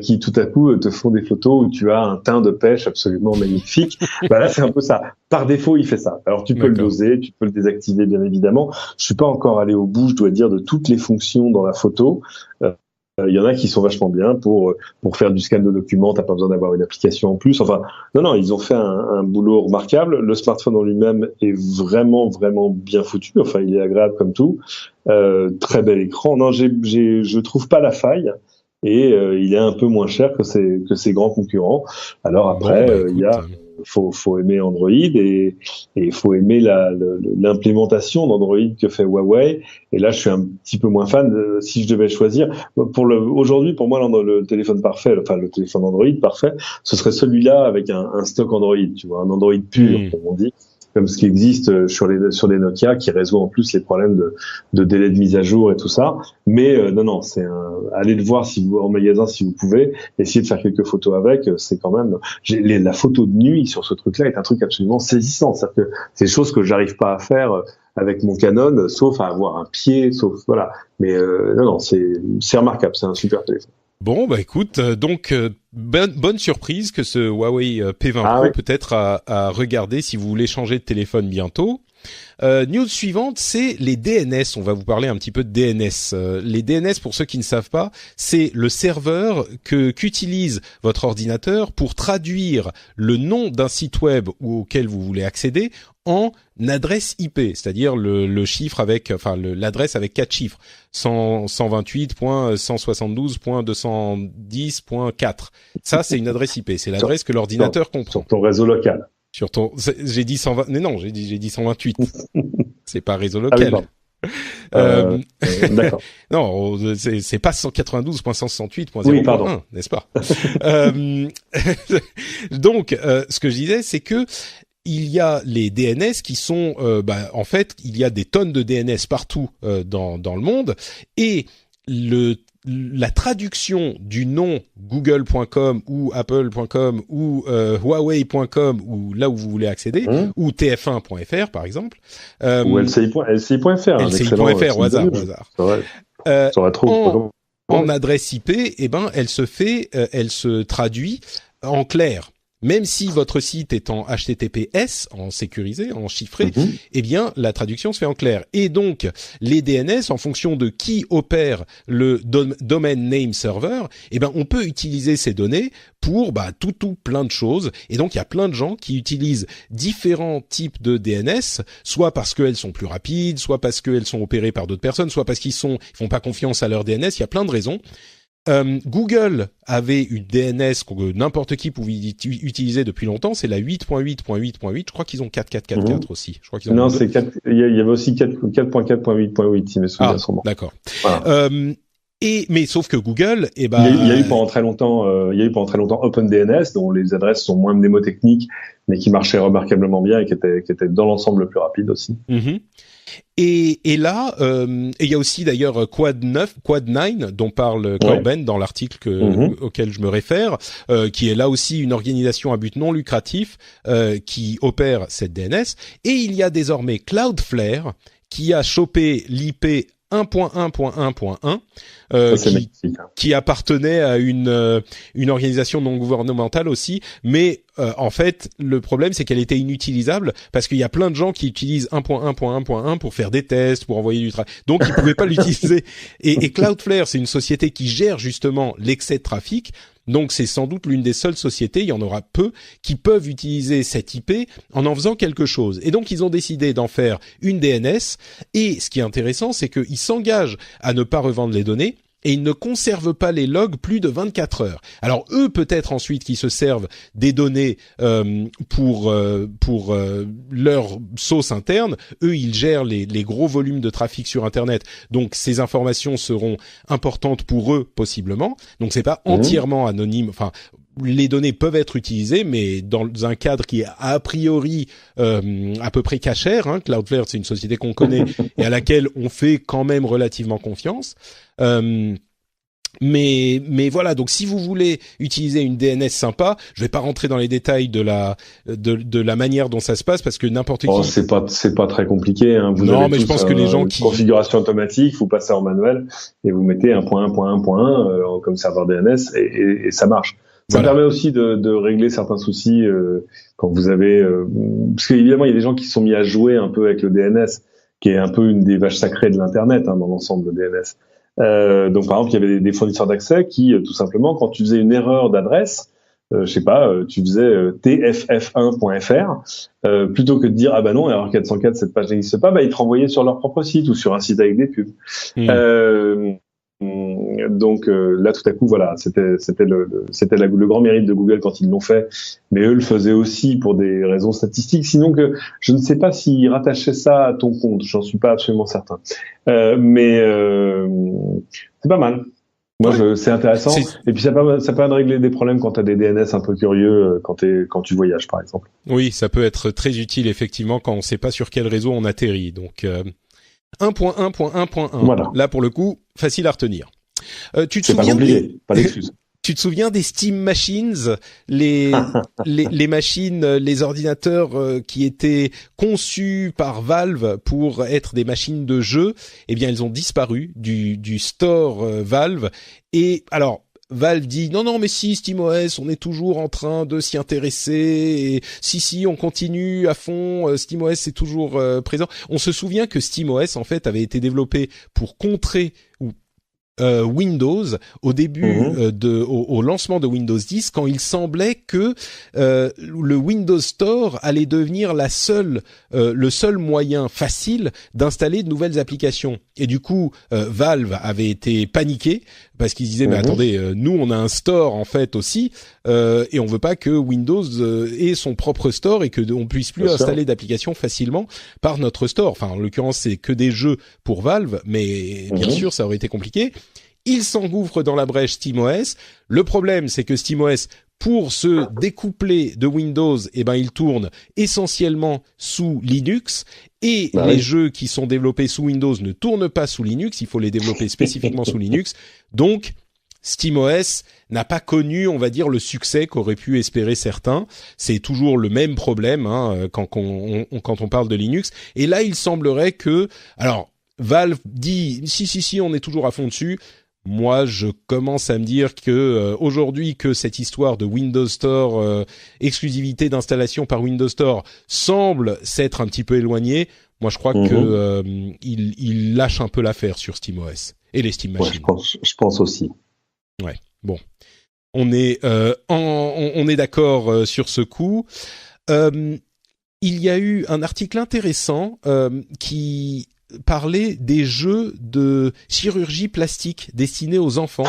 Qui tout à coup te font des photos où tu as un teint de pêche absolument magnifique. Bah là, c'est un peu ça. Par défaut, il fait ça. Alors tu peux le doser, tu peux le désactiver, bien évidemment. Je suis pas encore allé au bout, je dois dire, de toutes les fonctions dans la photo. Il y en a qui sont vachement bien pour faire du scan de documents. T'as pas besoin d'avoir une application en plus. Enfin, non, ils ont fait un boulot remarquable. Le smartphone en lui-même est vraiment bien foutu. Enfin, il est agréable comme tout. Très bel écran. Non, je trouve pas la faille. Et il est un peu moins cher que ses grands concurrents. Alors après, faut aimer Android et il faut aimer l'implémentation d'Android que fait Huawei. Et là, je suis un petit peu moins fan. Si je devais choisir, aujourd'hui, pour moi, le téléphone parfait, enfin le téléphone Android parfait, ce serait celui-là avec un stock Android, tu vois, un Android pur, comme on dit, comme ce qui existe sur les Nokia, qui résout en plus les problèmes de délai de mise à jour et tout ça. Mais non, allez le voir en magasin si vous pouvez, essayez de faire quelques photos avec. C'est quand même la photo de nuit sur ce truc-là est un truc absolument saisissant. C'est-à-dire que c'est des choses que j'arrive pas à faire avec mon Canon, sauf à avoir un pied, voilà. Mais non, c'est remarquable, c'est un super téléphone. Bon, bah écoute, donc bonne surprise que ce Huawei P20 Pro peut-être à regarder si vous voulez changer de téléphone bientôt. News suivante, c'est les DNS. On va vous parler un petit peu de DNS. Les DNS, pour ceux qui ne savent pas, c'est le serveur qu'utilise votre ordinateur pour traduire le nom d'un site web auquel vous voulez accéder en adresse IP, c'est-à-dire le chiffre l'adresse avec 4 chiffres, 128.172.210.4. Ça, c'est une adresse IP. C'est l'adresse que l'ordinateur comprend. Sur ton réseau local. J'ai dit 120, mais non, j'ai dit 128. C'est pas réseau local. D'accord. Non, c'est pas 192.168.0.1, oui, n'est-ce pas? Donc, ce que je disais, c'est que il y a les DNS qui sont, en fait, il y a des tonnes de DNS partout dans le monde, et la traduction du nom google.com ou apple.com ou huawei.com ou là où vous voulez accéder, ou tf1.fr par exemple, ou lci.fr, lci.fr au hasard. Ça aurait trop en adresse IP, elle se traduit en clair. Même si votre site est en HTTPS, en sécurisé, en chiffré, la traduction se fait en clair. Et donc, les DNS, en fonction de qui opère le domain name server, on peut utiliser ces données pour tout plein de choses. Et donc, il y a plein de gens qui utilisent différents types de DNS, soit parce qu'elles sont plus rapides, soit parce qu'elles sont opérées par d'autres personnes, soit parce qu'ils font pas confiance à leur DNS. Il y a plein de raisons. Google avait une DNS que n'importe qui pouvait utiliser depuis longtemps, c'est la 8.8.8.8. Je crois qu'ils ont 4.4.4.4 aussi. Je crois qu'ils ont non, c'est 4, il y avait aussi 4.4.8.8, si mes souvenirs sont bons. D'accord. Voilà. Mais sauf que Google, il y a eu pendant très longtemps OpenDNS, dont les adresses sont moins mnémotechniques, mais qui marchaient remarquablement bien et qui étaient dans l'ensemble le plus rapide aussi. Mm-hmm. Et là, il y a aussi d'ailleurs Quad 9 dont parle Corben dans l'article auquel je me réfère, qui est là aussi une organisation à but non lucratif qui opère cette DNS. Et il y a désormais Cloudflare qui a chopé l'IP 1.1.1.1 qui appartenait à une organisation non gouvernementale aussi, mais en fait le problème c'est qu'elle était inutilisable parce qu'il y a plein de gens qui utilisent 1.1.1.1 pour faire des tests, pour envoyer du travail, donc ils pouvaient pas l'utiliser. Et Cloudflare, c'est une société qui gère justement l'excès de trafic. Donc c'est sans doute l'une des seules sociétés, il y en aura peu, qui peuvent utiliser cette IP en faisant quelque chose. Et donc ils ont décidé d'en faire une DNS. Et ce qui est intéressant, c'est qu'ils s'engagent à ne pas revendre les données. Et ils ne conservent pas les logs plus de 24 heures. Alors eux, peut-être ensuite qui se servent des données pour leur sauce interne. Eux, ils gèrent les gros volumes de trafic sur Internet. Donc ces informations seront importantes pour eux possiblement. Donc c'est pas entièrement anonyme. Enfin, les données peuvent être utilisées, mais dans un cadre qui est a priori à peu près cachère. Hein. Cloudflare, c'est une société qu'on connaît et à laquelle on fait quand même relativement confiance. Mais voilà, donc si vous voulez utiliser une DNS sympa, je vais pas rentrer dans les détails de la manière dont ça se passe parce que n'importe qui. C'est pas très compliqué. Hein. Vous avez mais je pense que les gens qui configuration automatique, vous passez en manuel et vous mettez 1.1.1.1 comme serveur DNS et ça marche. Ça permet aussi de régler certains soucis quand vous avez parce qu'évidemment il y a des gens qui se sont mis à jouer un peu avec le DNS, qui est un peu une des vaches sacrées de l'internet dans l'ensemble de DNS. Donc par exemple, il y avait des fournisseurs d'accès qui tout simplement, quand tu faisais une erreur d'adresse, je sais pas, tu faisais tff1.fr, plutôt que de dire ah bah non, erreur 404, cette page n'existe pas, bah ils te renvoyaient sur leur propre site ou sur un site avec des pubs. Donc là tout à coup voilà, c'était le grand mérite de Google quand ils l'ont fait, mais eux le faisaient aussi pour des raisons statistiques, sinon que je ne sais pas s'ils rattachaient ça à ton compte, j'en suis pas absolument certain, mais c'est pas mal. Moi c'est intéressant, et puis ça permet de régler des problèmes quand t'as des DNS un peu curieux quand tu voyages par exemple. Oui, ça peut être très utile effectivement quand on sait pas sur quel réseau on atterrit, donc 1.1.1.1. Voilà. Là, pour le coup, facile à retenir. Tu te souviens pas compliqué, pas d'excuses. Tu te souviens des Steam Machines, les machines, les ordinateurs qui étaient conçus par Valve pour être des machines de jeu? Eh bien, ils ont disparu du store Valve. Et alors, Valve dit non mais si SteamOS, on est toujours en train de s'y intéresser, et si on continue à fond, SteamOS c'est toujours présent. On se souvient que SteamOS en fait avait été développé pour contrer Windows au début au lancement de Windows 10, quand il semblait que le Windows Store allait devenir le seul moyen facile d'installer de nouvelles applications. Et du coup, Valve avait été paniqué parce qu'ils disaient mais attendez, nous on a un store en fait aussi et on veut pas que Windows ait son propre store et que on puisse plus installer d'applications facilement par notre store. Enfin, en l'occurrence, c'est que des jeux pour Valve, mais bien sûr, ça aurait été compliqué. Il s'engouffre dans la brèche SteamOS. Le problème, c'est que SteamOS, pour se découpler de Windows, il tourne essentiellement sous Linux. Et les jeux qui sont développés sous Windows ne tournent pas sous Linux. Il faut les développer spécifiquement sous Linux. Donc, SteamOS n'a pas connu, on va dire, le succès qu'auraient pu espérer certains. C'est toujours le même problème quand on parle de Linux. Et là, il semblerait que... Alors, Valve dit si, on est toujours à fond dessus. Moi, je commence à me dire que aujourd'hui que cette histoire de Windows Store, exclusivité d'installation par Windows Store, semble s'être un petit peu éloignée. Moi, je crois que il lâche un peu l'affaire sur SteamOS et les Steam Machines. Ouais, je pense aussi. Ouais. Bon, on est d'accord sur ce coup. Il y a eu un article intéressant qui parlait des jeux de chirurgie plastique destinés aux enfants.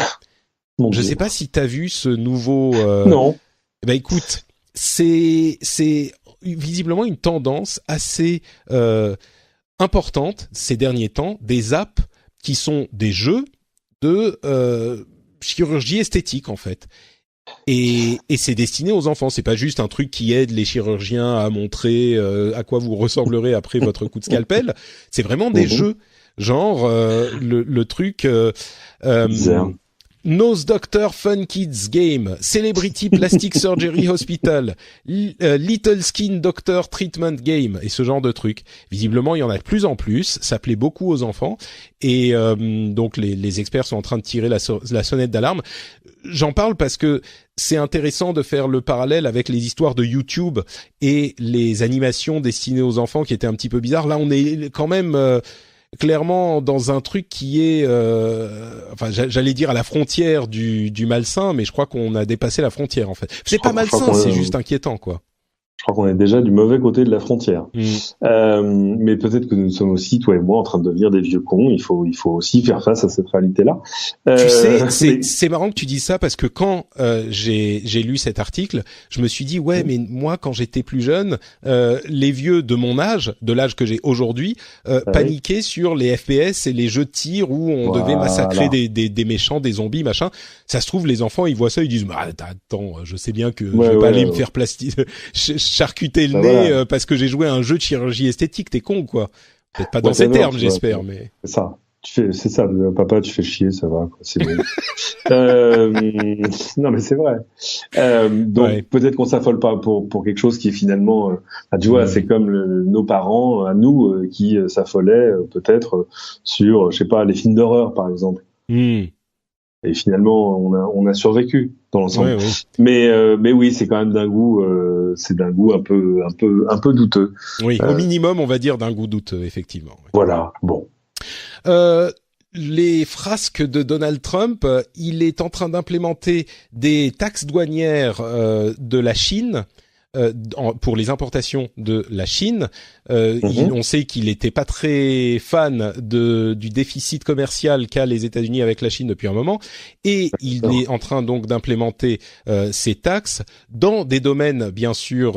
Je sais pas si t'as vu ce nouveau. Non. Ben écoute, c'est visiblement une tendance assez importante ces derniers temps, des apps qui sont des jeux de chirurgie esthétique en fait. Et c'est destiné aux enfants. C'est pas juste un truc qui aide les chirurgiens à montrer à quoi vous ressemblerez après votre coup de scalpel. C'est vraiment des jeux, genre le truc. Nose Doctor Fun Kids Game, Celebrity Plastic Surgery Hospital, Little Skin Doctor Treatment Game et ce genre de trucs. Visiblement, il y en a de plus en plus. Ça plaît beaucoup aux enfants et donc les experts sont en train de tirer la sonnette d'alarme. J'en parle parce que c'est intéressant de faire le parallèle avec les histoires de YouTube et les animations destinées aux enfants qui étaient un petit peu bizarres. Là, on est quand même clairement dans un truc qui est, enfin, j'allais dire à la frontière du malsain, mais je crois qu'on a dépassé la frontière en fait. C'est pas malsain, c'est juste inquiétant quoi. Je crois qu'on est déjà du mauvais côté de la frontière. Mais peut-être que nous sommes aussi, toi et moi, en train de devenir des vieux cons. Il faut aussi faire face à cette réalité-là. Tu sais, c'est marrant que tu dises ça parce que quand j'ai lu cet article, je me suis dit ouais, mais moi quand j'étais plus jeune, les vieux de mon âge, de l'âge que j'ai aujourd'hui, paniquaient sur les FPS et les jeux de tir où on devait massacrer des méchants, des zombies, machin. Ça se trouve les enfants ils voient ça, ils disent bah attends, je sais bien que je vais pas aller me faire charcuter le nez parce que j'ai joué à un jeu de chirurgie esthétique, t'es con quoi. Peut-être pas dans ces termes, j'espère, mais c'est ça. C'est ça, papa, tu fais chier, ça va, quoi. C'est bon. Non, mais c'est vrai. Donc peut-être qu'on s'affole pas pour quelque chose qui est finalement, tu vois, c'est comme nos parents à nous qui s'affolaient peut-être sur, je sais pas, les films d'horreur par exemple. Et finalement, on a survécu dans l'ensemble. Mais oui, c'est quand même d'un goût, un peu douteux. Oui, au minimum, on va dire d'un goût douteux, effectivement. Voilà. Bon. Les frasques de Donald Trump, il est en train d'implémenter des taxes douanières de la Chine. Pour les importations de la Chine, on sait qu'il n'était pas très fan du déficit commercial qu'a les États-Unis avec la Chine depuis un moment, et il est en train donc d'implémenter ces taxes dans des domaines bien sûr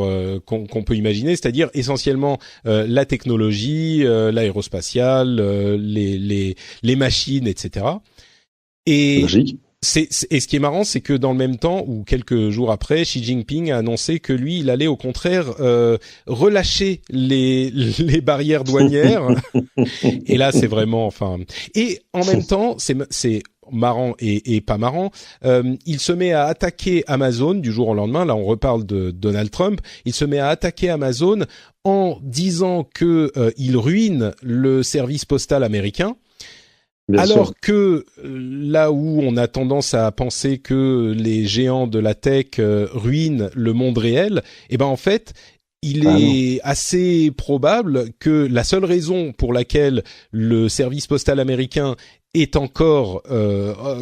qu'on peut imaginer, c'est-à-dire essentiellement la technologie, l'aérospatiale, les machines, etc. Et logique. Et ce qui est marrant, c'est que dans le même temps, ou quelques jours après, Xi Jinping a annoncé que lui, il allait au contraire relâcher les barrières douanières. Et là, c'est vraiment, enfin. Et en même temps, c'est marrant et pas marrant. Il se met à attaquer Amazon du jour au lendemain. Là, on reparle de Donald Trump. Il se met à attaquer Amazon en disant que il ruine le service postal américain. Alors que là où on a tendance à penser que les géants de la tech ruinent le monde réel, eh ben en fait, il est assez probable que la seule raison pour laquelle le service postal américain est encore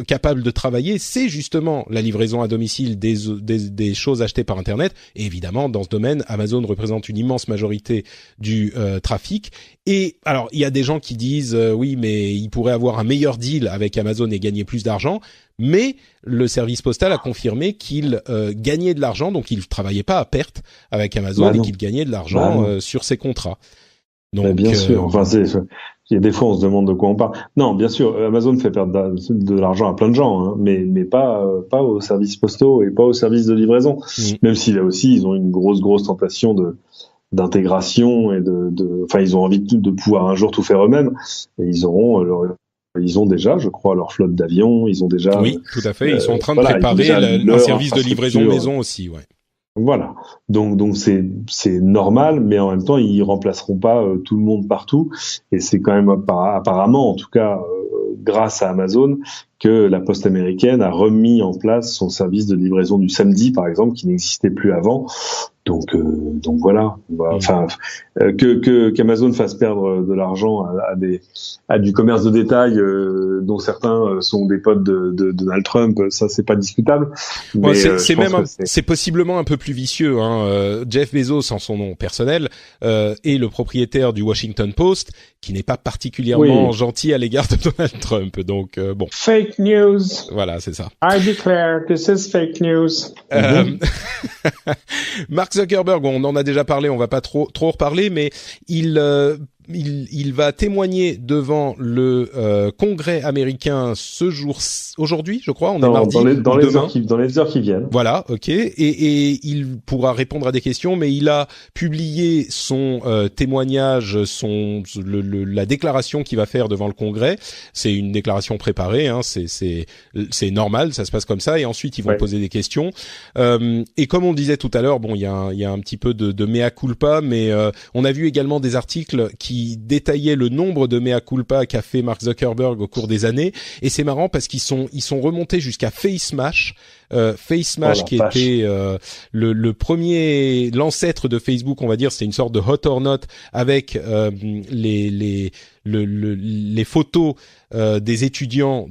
capable de travailler, c'est justement la livraison à domicile des choses achetées par Internet. Et évidemment, dans ce domaine, Amazon représente une immense majorité du trafic. Et alors, il y a des gens qui disent oui, mais il pourrait avoir un meilleur deal avec Amazon et gagner plus d'argent. Mais le service postal a confirmé qu'il gagnait de l'argent, donc il travaillait pas à perte avec Amazon et qu'il gagnait de l'argent sur ses contrats. Donc, bien sûr. Enfin, il y a des fois, on se demande de quoi on parle. Non, bien sûr, Amazon fait perdre de l'argent à plein de gens, hein, mais pas aux services postaux et pas aux services de livraison. Même si là aussi, ils ont une grosse tentation d'intégration et enfin, ils ont envie de pouvoir un jour tout faire eux-mêmes. Et ils ont déjà, je crois, leur flotte d'avions. Ils ont déjà. Oui, tout à fait. Ils sont en train de préparer un service de livraison maison aussi, ouais. Voilà, donc c'est normal, mais en même temps ils remplaceront pas tout le monde partout, et c'est quand même apparemment, en tout cas grâce à Amazon, que la Poste américaine a remis en place son service de livraison du samedi, par exemple, qui n'existait plus avant. Donc voilà. Enfin, qu'Amazon fasse perdre de l'argent à du commerce de détail dont certains sont des potes de Donald Trump, ça c'est pas discutable. Bon, Mais c'est possiblement un peu plus vicieux. Jeff Bezos, en son nom personnel, est le propriétaire du Washington Post, qui n'est pas particulièrement gentil à l'égard de Donald Trump. Donc bon. Fake news. Voilà, c'est ça. I declare this is fake news. Mark Zuckerberg, on en a déjà parlé, on va pas trop reparler, mais il va témoigner devant le Congrès américain aujourd'hui, je crois, on est mardi, dans les heures qui viennent. Voilà, ok, et il pourra répondre à des questions, mais il a publié son témoignage, la déclaration qu'il va faire devant le Congrès. C'est une déclaration préparée, c'est normal, ça se passe comme ça, et ensuite ils vont poser des questions. Et comme on le disait tout à l'heure, bon, il y a un petit peu de mea culpa, mais on a vu également des articles qui détaillaient le nombre de mea culpa qu'a fait Mark Zuckerberg au cours des années, et c'est marrant parce qu'ils sont remontés jusqu'à FaceMash, qui était le premier, l'ancêtre de Facebook, on va dire. C'est une sorte de Hot or Not avec les photos des étudiants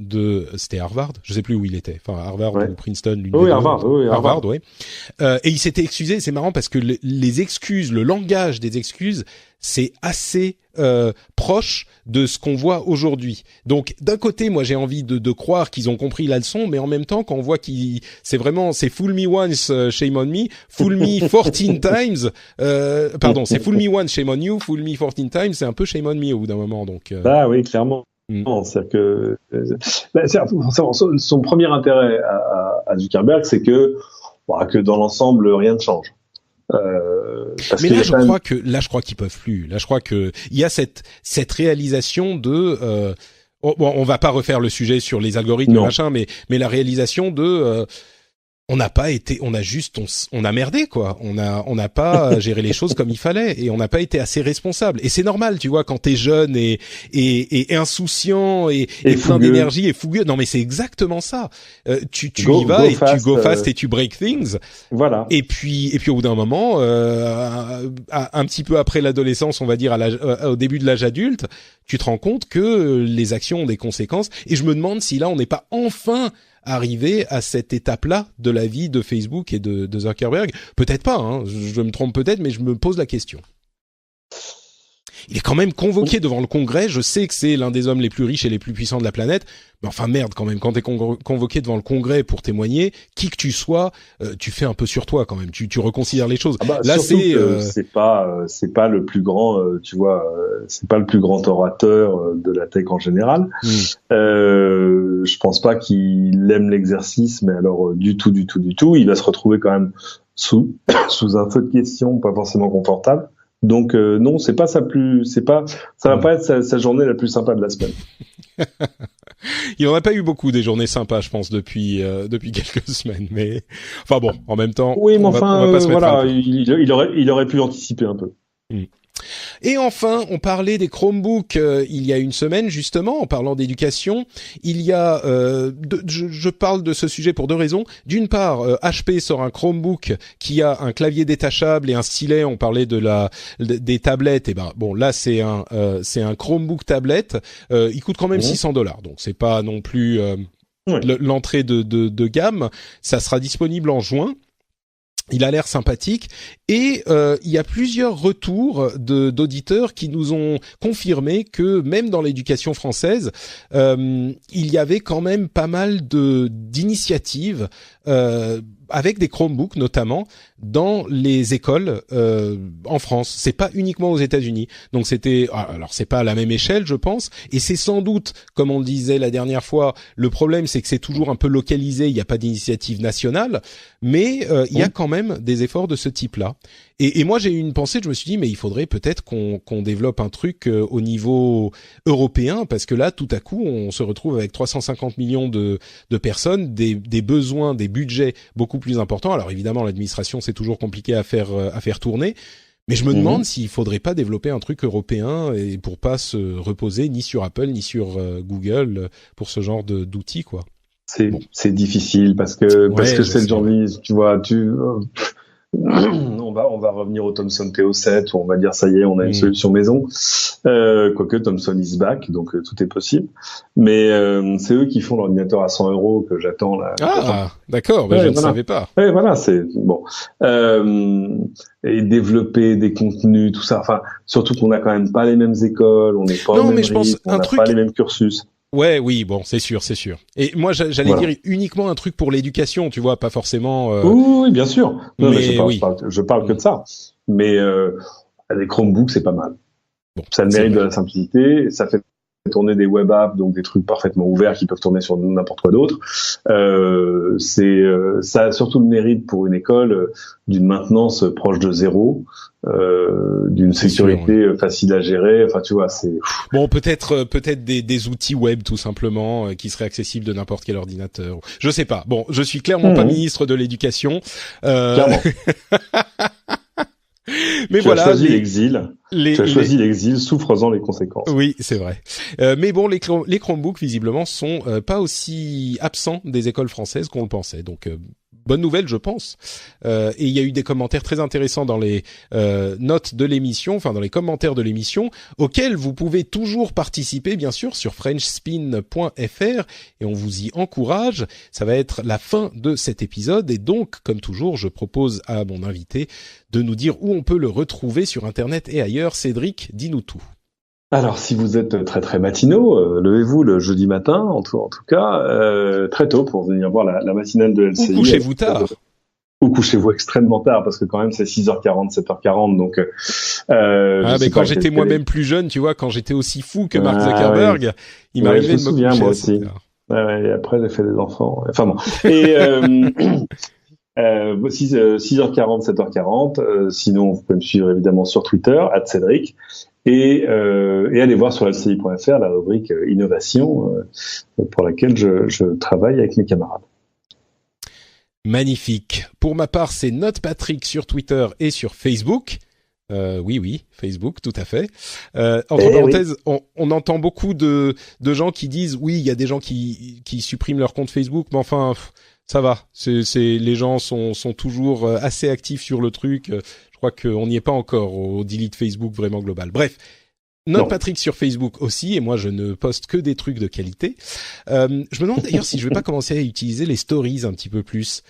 c'était Harvard, je sais plus où il était, enfin Harvard ou Princeton, Harvard, oui. Et il s'était excusé. C'est marrant parce que les excuses, le langage des excuses, c'est assez proche de ce qu'on voit aujourd'hui. Donc d'un côté, moi j'ai envie de croire qu'ils ont compris la leçon, mais en même temps, quand on voit c'est fool me once, shame on me, fool me 14 times, c'est fool me once, shame on you, fool me 14 times, c'est un peu shame on me au bout d'un moment. Donc ah oui, clairement. C'est-à-dire que son premier intérêt à Zuckerberg, c'est que dans l'ensemble rien ne change. Mais là, je crois qu'ils peuvent plus. Là, je crois que il y a cette réalisation de on va pas refaire le sujet sur les algorithmes machin, mais la réalisation de on a merdé, quoi. On n'a pas géré les choses comme il fallait, et on n'a pas été assez responsable. Et c'est normal, tu vois, quand t'es jeune et insouciant et plein d'énergie et fougueux. Non, mais c'est exactement ça. Tu y vas et tu go fast et tu break things. Voilà. Et puis au bout d'un moment, un petit peu après l'adolescence, on va dire au début de l'âge adulte, tu te rends compte que les actions ont des conséquences. Et je me demande si là, on n'est pas enfin arriver à cette étape-là de la vie de Facebook et de Zuckerberg. Peut-être pas, je me trompe peut-être, mais je me pose la question. Il est quand même convoqué devant le Congrès. Je sais que c'est l'un des hommes les plus riches et les plus puissants de la planète, mais enfin merde quand même, quand t'es convoqué devant le Congrès pour témoigner, qui que tu sois, tu fais un peu sur toi quand même. Tu reconsidères les choses. Là, c'est pas le plus grand, tu vois, c'est pas le plus grand orateur de la tech en général. Je pense pas qu'il aime l'exercice, mais alors du tout. Il va se retrouver quand même sous un feu de questions pas forcément confortable. Donc non, ça va pas être sa journée la plus sympa de la semaine. Il en a pas eu beaucoup des journées sympas, je pense, depuis quelques semaines, mais enfin bon, en même temps. Oui, mais enfin, voilà, il aurait pu l'anticiper un peu. Et enfin, on parlait des Chromebooks il y a une semaine, justement, en parlant d'éducation. Il y a, je parle de ce sujet pour deux raisons. D'une part, HP sort un Chromebook qui a un clavier détachable et un stylet. On parlait des tablettes. Et ben bon, là c'est un Chromebook tablette. Il coûte quand même $600, donc c'est pas non plus l'entrée de gamme. Ça sera disponible en juin. Il a l'air sympathique, et il y a plusieurs retours d'auditeurs qui nous ont confirmé que même dans l'éducation française, il y avait quand même pas mal d'initiatives avec des Chromebooks notamment dans les écoles en France. C'est pas uniquement aux États-Unis. Donc alors c'est pas à la même échelle, je pense, et c'est sans doute, comme on le disait la dernière fois, le problème c'est que c'est toujours un peu localisé, il n'y a pas d'initiative nationale, mais il y a quand même des efforts de ce type-là. Et moi j'ai eu une pensée, je me suis dit mais il faudrait peut-être qu'on développe un truc au niveau européen, parce que là tout à coup on se retrouve avec 350 millions de personnes, des besoins, des budgets beaucoup plus importants. Alors évidemment l'administration c'est toujours compliqué à faire tourner, mais je me demande s'il faudrait pas développer un truc européen, et pour pas se reposer ni sur Apple ni sur Google pour ce genre d'outils, quoi. C'est difficile parce que c'est le genre de, tu vois, on on va revenir au Thomson TO7 où on va dire ça y est, on a une solution maison. Quoique Thomson is back, donc tout est possible. Mais c'est eux qui font l'ordinateur à 100 € que j'attends là. Ah, d'accord, je ne savais pas. Ouais, voilà, c'est bon. Et développer des contenus, tout ça. Enfin, surtout qu'on a quand même pas les mêmes écoles, on n'est pas au même rythme, on n'a pas les mêmes cursus. Ouais, oui, bon, c'est sûr. Et moi, j'allais dire uniquement un truc pour l'éducation, tu vois, pas forcément. Oui, bien sûr. Non, mais je parle que de ça. Mais les Chromebooks, c'est pas mal. Bon, ça mérite de la simplicité. Ça fait tourner des web apps, donc des trucs parfaitement ouverts qui peuvent tourner sur n'importe quoi d'autre. Ça a surtout le mérite pour une école d'une maintenance proche de zéro, d'une sécurité facile à gérer. Enfin, tu vois, c'est bon. Peut-être des outils web tout simplement qui seraient accessibles de n'importe quel ordinateur. Je sais pas. Bon, je suis clairement pas ministre de l'éducation. Clairement. Mais tu as choisi l'exil. Tu as choisi l'exil, souffre-en les conséquences. Oui, c'est vrai. Mais bon, les Chromebooks visiblement sont pas aussi absents des écoles françaises qu'on le pensait. Donc bonne nouvelle, je pense. Et il y a eu des commentaires très intéressants dans les notes de l'émission, enfin dans les commentaires de l'émission, auxquels vous pouvez toujours participer, bien sûr, sur frenchspin.fr, et on vous y encourage. Ça va être la fin de cet épisode, et donc, comme toujours, je propose à mon invité de nous dire où on peut le retrouver sur Internet et ailleurs. Cédric, dis-nous tout. Alors, si vous êtes très très matinaux, levez-vous le jeudi matin, en tout cas, très tôt pour venir voir la matinale de LCI. Ou couchez-vous tard. Ou couchez-vous extrêmement tard, parce que quand même c'est 6h40, 7h40, donc... mais quand j'étais moi-même plus jeune, tu vois, quand j'étais aussi fou que Mark Zuckerberg, il m'arrivait de me coucher moi aussi. Et après j'ai fait des enfants. Enfin bon. Et 6h40, 7h40. Sinon, vous pouvez me suivre évidemment sur Twitter, @Cédric. Et allez voir sur lci.fr la rubrique innovation pour laquelle je travaille avec mes camarades. Magnifique. Pour ma part, c'est NotePatrick sur Twitter et sur Facebook. Oui, Facebook, tout à fait. Entre parenthèses, on entend beaucoup de gens qui disent oui, il y a des gens qui suppriment leur compte Facebook, mais enfin ça va. Les gens sont toujours assez actifs sur le truc. Je crois qu'on n'y est pas encore au delete Facebook vraiment global. Bref. NotePatrick sur Facebook aussi, et moi je ne poste que des trucs de qualité. Je me demande d'ailleurs si je vais pas commencer à utiliser les stories un petit peu plus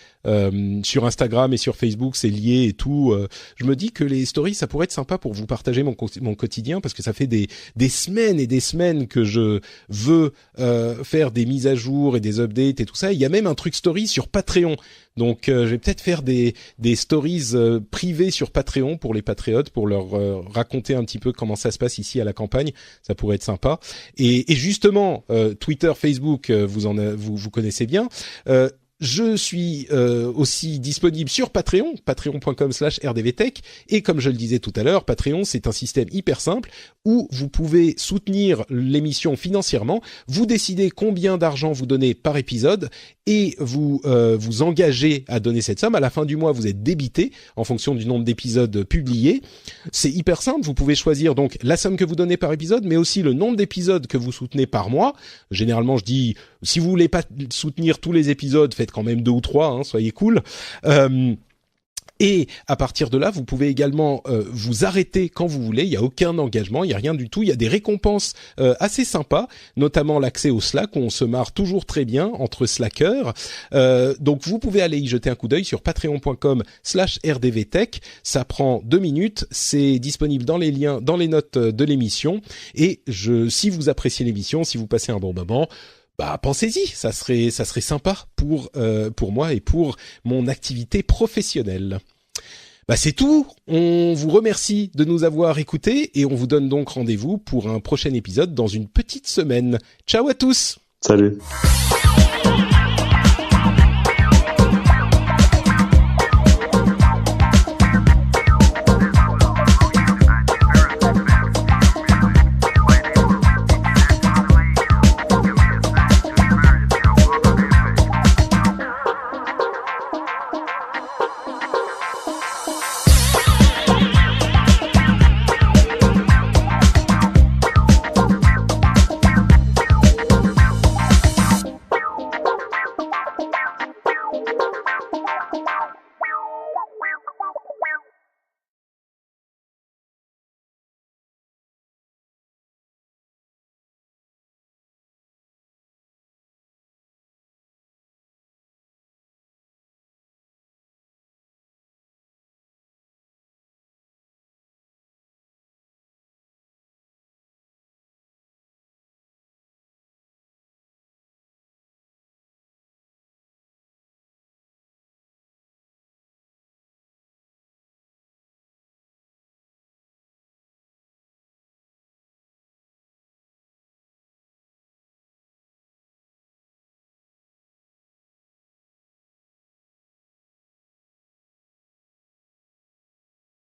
sur Instagram et sur Facebook, c'est lié et tout. Je me dis que les stories ça pourrait être sympa pour vous partager mon quotidien, parce que ça fait des semaines et des semaines que je veux faire des mises à jour et des updates et tout ça. Il y a même un truc story sur Patreon. Donc je vais peut-être faire des stories privées sur Patreon pour les patriotes, pour leur raconter un petit peu comment ça se passe ici à la campagne. Ça pourrait être sympa. Et justement, Twitter, Facebook, vous connaissez bien. Je suis aussi disponible sur Patreon, patreon.com/rdvtech, et comme je le disais tout à l'heure, Patreon c'est un système hyper simple où vous pouvez soutenir l'émission financièrement. Vous décidez combien d'argent vous donnez par épisode et vous vous engagez à donner cette somme. À la fin du mois, vous êtes débité en fonction du nombre d'épisodes publiés. C'est hyper simple. Vous pouvez choisir donc la somme que vous donnez par épisode, mais aussi le nombre d'épisodes que vous soutenez par mois. Généralement, je dis si vous voulez pas soutenir tous les épisodes, faites quand même 2 ou 3, hein, soyez cool. Et à partir de là, vous pouvez également vous arrêter quand vous voulez. Il n'y a aucun engagement, il n'y a rien du tout. Il y a des récompenses assez sympas, notamment l'accès au Slack où on se marre toujours très bien entre slackers. Donc vous pouvez aller y jeter un coup d'œil sur patreon.com/rdvtech. Ça prend 2 minutes. C'est disponible dans les liens, dans les notes de l'émission. Et si vous appréciez l'émission, si vous passez un bon moment, pensez-y, ça serait sympa pour moi et pour mon activité professionnelle. C'est tout. On vous remercie de nous avoir écoutés et on vous donne donc rendez-vous pour un prochain épisode dans une petite semaine. Ciao à tous. Salut.